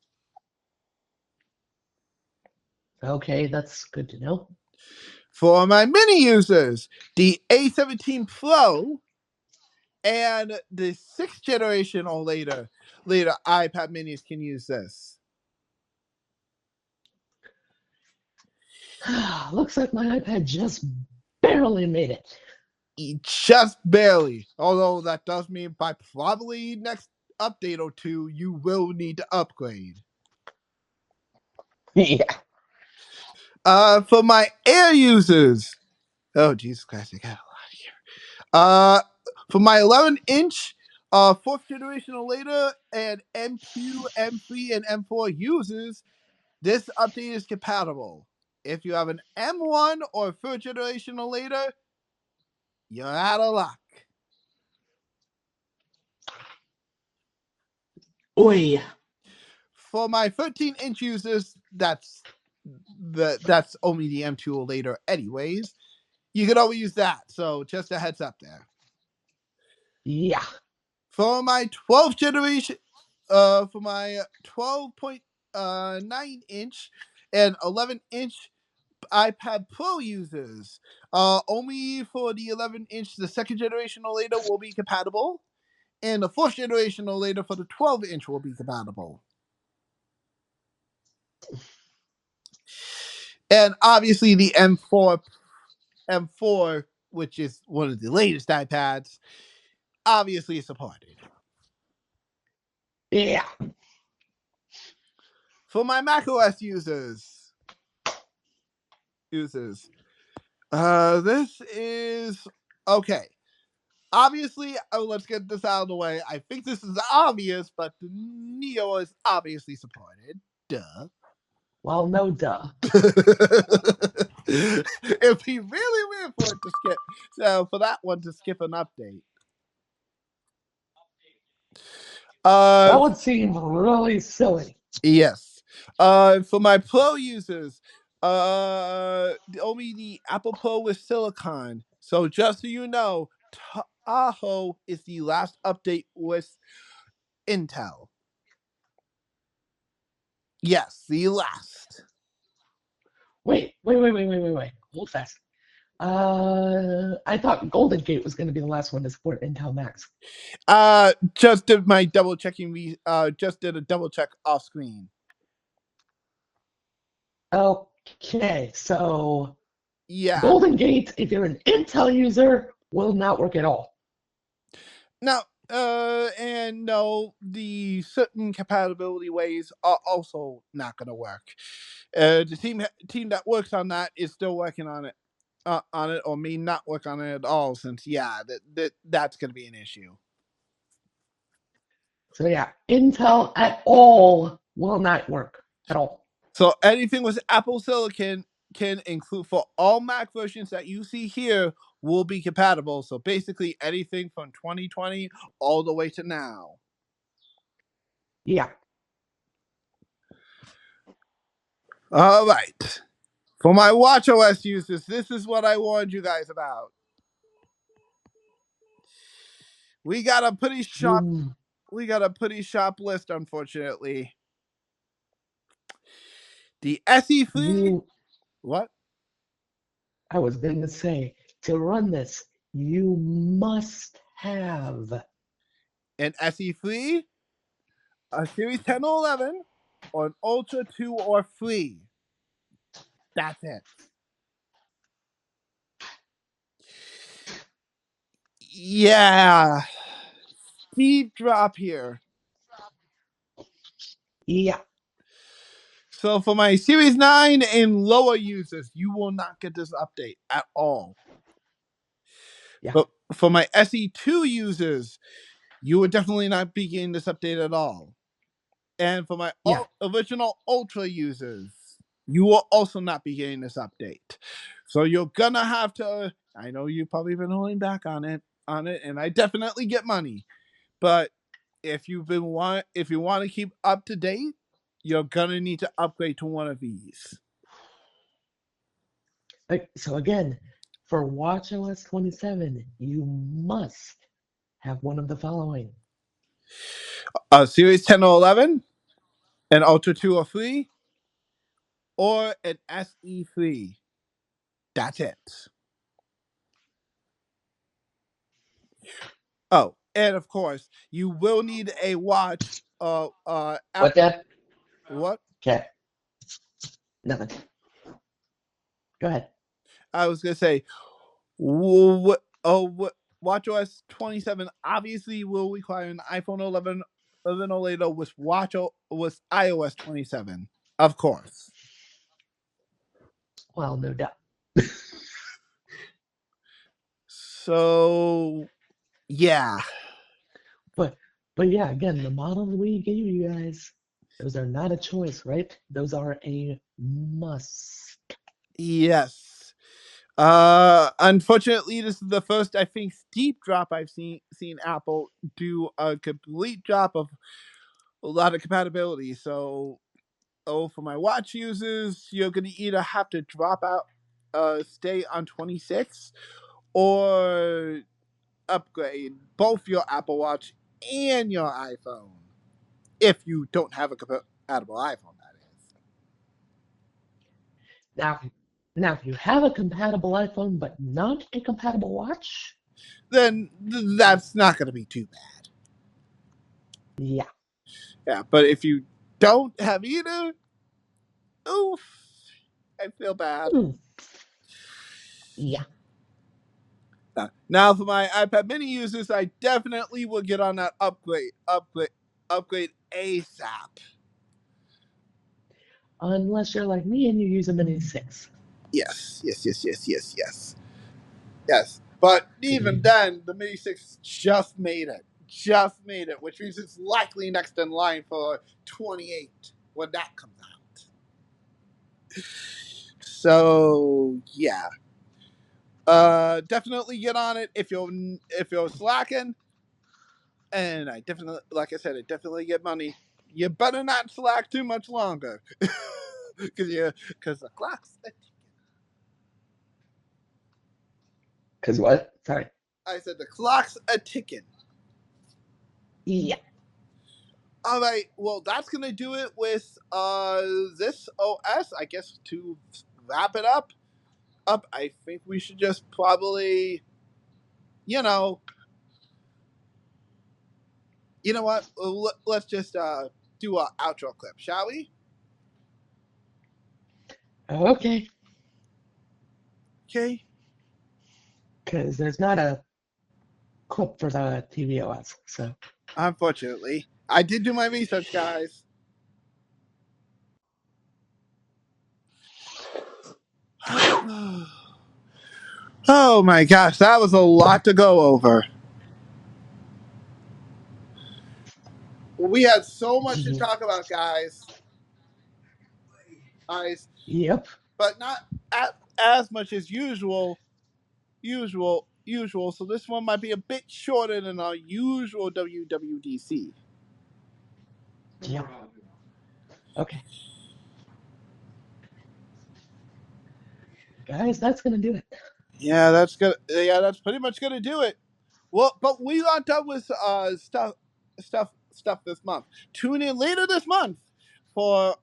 Okay, that's good to know. For my mini users, the A17 Pro and the 6th generation or later iPad minis can use this. Looks like my iPad just barely made it. Just barely. Although that does mean by probably next update or two, you will need to upgrade. Yeah. For my Air users, oh Jesus Christ, I got a lot here. For my 11-inch, 4th generation or later, and M2, M3, and M4 users, this update is compatible. If you have an M1 or 3rd generation or later, you're out of luck. Oi. For my 13-inch users, that's only the M2 or later anyways. You can always use that, so just a heads up there. Yeah. For my 12th generation, for my 12.9-inch and 11-inch iPad Pro users, only for the 11-inch, the second generation or later will be compatible, and the fourth generation or later for the 12-inch will be compatible. And obviously the M4, which is one of the latest iPads, obviously is supported. Yeah. For my macOS users, this is okay. Obviously, let's get this out of the way. I think this is obvious, but the Neo is obviously supported. Duh. Well, no duh. It'd be really weird for it to skip. So for that one to skip an update. That would seem really silly. Yes. For my Pro users, only the Apple Pro with Silicon. So just so you know, Tahoe is the last update with Intel. Yes, the last. Wait. Hold fast. I thought Golden Gate was going to be the last one to support Intel Max. Just did my double checking. We just did a double check off screen. Okay, so Yeah. Golden Gate, if you're an Intel user, will not work at all. Now, and no, the certain compatibility ways are also not going to work. The team that works on that is still working on it, or may not work on it at all. Since that's going to be an issue. So yeah, Intel at all will not work at all. So anything with Apple Silicon can include for all Mac versions that you see here will be compatible. So basically anything from 2020 all the way to now. Yeah. All right. For my watchOS users, this is what I warned you guys about. We got a pretty sharp list, unfortunately. The SE3. What? I was going to say, to run this, you must have an SE3, a Series 10 or 11, or an Ultra 2 or 3. That's it. Yeah. Steep drop here. Yeah. So for my Series 9 and lower users, you will not get this update at all. Yeah. But for my SE2 users, you will definitely not be getting this update at all. And for my original Ultra users, you will also not be getting this update. So you're gonna have to. I know you've probably been holding back on it, and I definitely get money. But if you want to keep up to date, you're gonna need to upgrade to one of these. So again, for watchOS 27, you must have one of the following: a Series 10 or 11, an Ultra 2 or 3, or an SE3. That's it. Oh, and of course, you will need a watch. What that? What? Okay. Nothing. Go ahead. I was gonna say, watchOS 27 obviously will require an iPhone 11 or later with iOS 27, of course. Well, no doubt. So, yeah. But yeah, again, the models we gave you guys, those are not a choice, right? Those are a must. Yes. Unfortunately, this is the first, I think, steep drop I've seen Apple do a complete drop of a lot of compatibility. So, for my watch users, you're gonna either have to drop out, stay on 26, or upgrade both your Apple Watch and your iPhone if you don't have a compatible iPhone. That is. Now, Now, if you have a compatible iPhone but not a compatible watch, then that's not going to be too bad. yeah. Yeah, but if you don't have either, oof, I feel bad. Yeah. Now, for my iPad mini users, I definitely will get on that upgrade ASAP. Unless you're like me and you use a Mini 6. Yes. But even then, the Mini 6 just made it, which means it's likely next in line for 28 when that comes out. So yeah, definitely get on it if you're slacking. And I definitely, like I said, I definitely get money. You better not slack too much longer, because the clock's. Because what? Sorry. I said the clock's a ticking. Yeah. All right. Well, that's gonna do it with this OS. I guess to wrap it up. I think we should just probably, you know what? Let's just do an outro clip, shall we? Okay. Okay. Because there's not a clip for the tvOS, so. Unfortunately, I did do my research, guys. Oh my gosh, that was a lot to go over. We had so much to talk about, guys. Yep. But not as much as usual. So this one might be a bit shorter than our usual WWDC. Yep. Okay. Guys, that's gonna do it. Yeah, that's good. Yeah, that's pretty much gonna do it. Well, but we got done with stuff this month. Tune in later this month for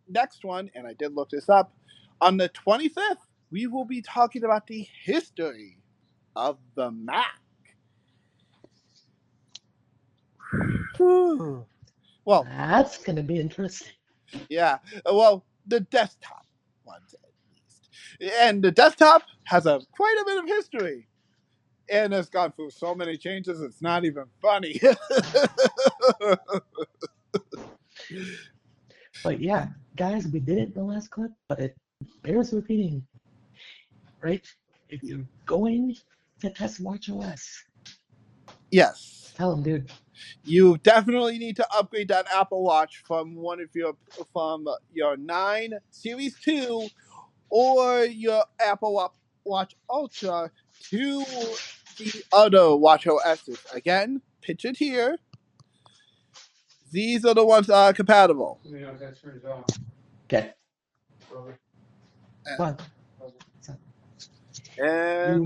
next one, and I did look this up. On the 25th, we will be talking about the history of the Mac. Whew. Well, that's gonna be interesting. Yeah, well, the desktop ones at least, and the desktop has quite a bit of history, and has gone through so many changes. It's not even funny. But yeah, guys, we did it in the last clip, but it bears repeating. Right? If you're going to test WatchOS, Yes, tell them, dude. You definitely need to upgrade that Apple Watch from your 9 Series 2 or your Apple Watch Ultra to the other Watch OSs. Again, pictured here. These are the ones that are compatible. Okay. Fine. And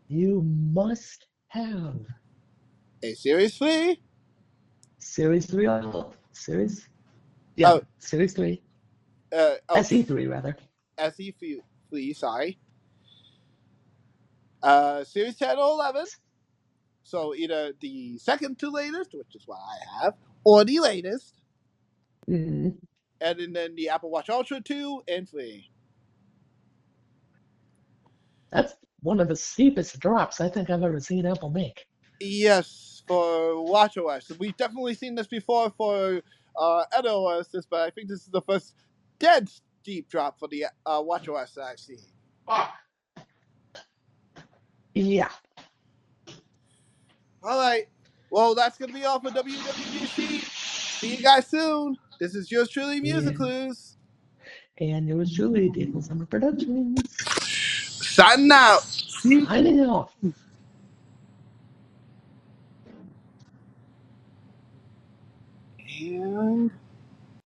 you must have a Series 3. Series 3 Series? Yeah, Series 3. SE3 rather. SE3, sorry. Series 10 or 11. So either the second to latest, which is what I have, or the latest. Mm-hmm. And then the Apple Watch Ultra 2 and 3. That's one of the steepest drops I think I've ever seen Apple make. Yes, for WatchOS. We've definitely seen this before for other OSs, but I think this is the first dead steep drop for the WatchOS that I've seen. Yeah. All right. Well, that's going to be all for WWDC. See you guys soon. This is yours truly, MusicClues. And yours truly, Diesel Summer Productions. Signing out. Signing off. And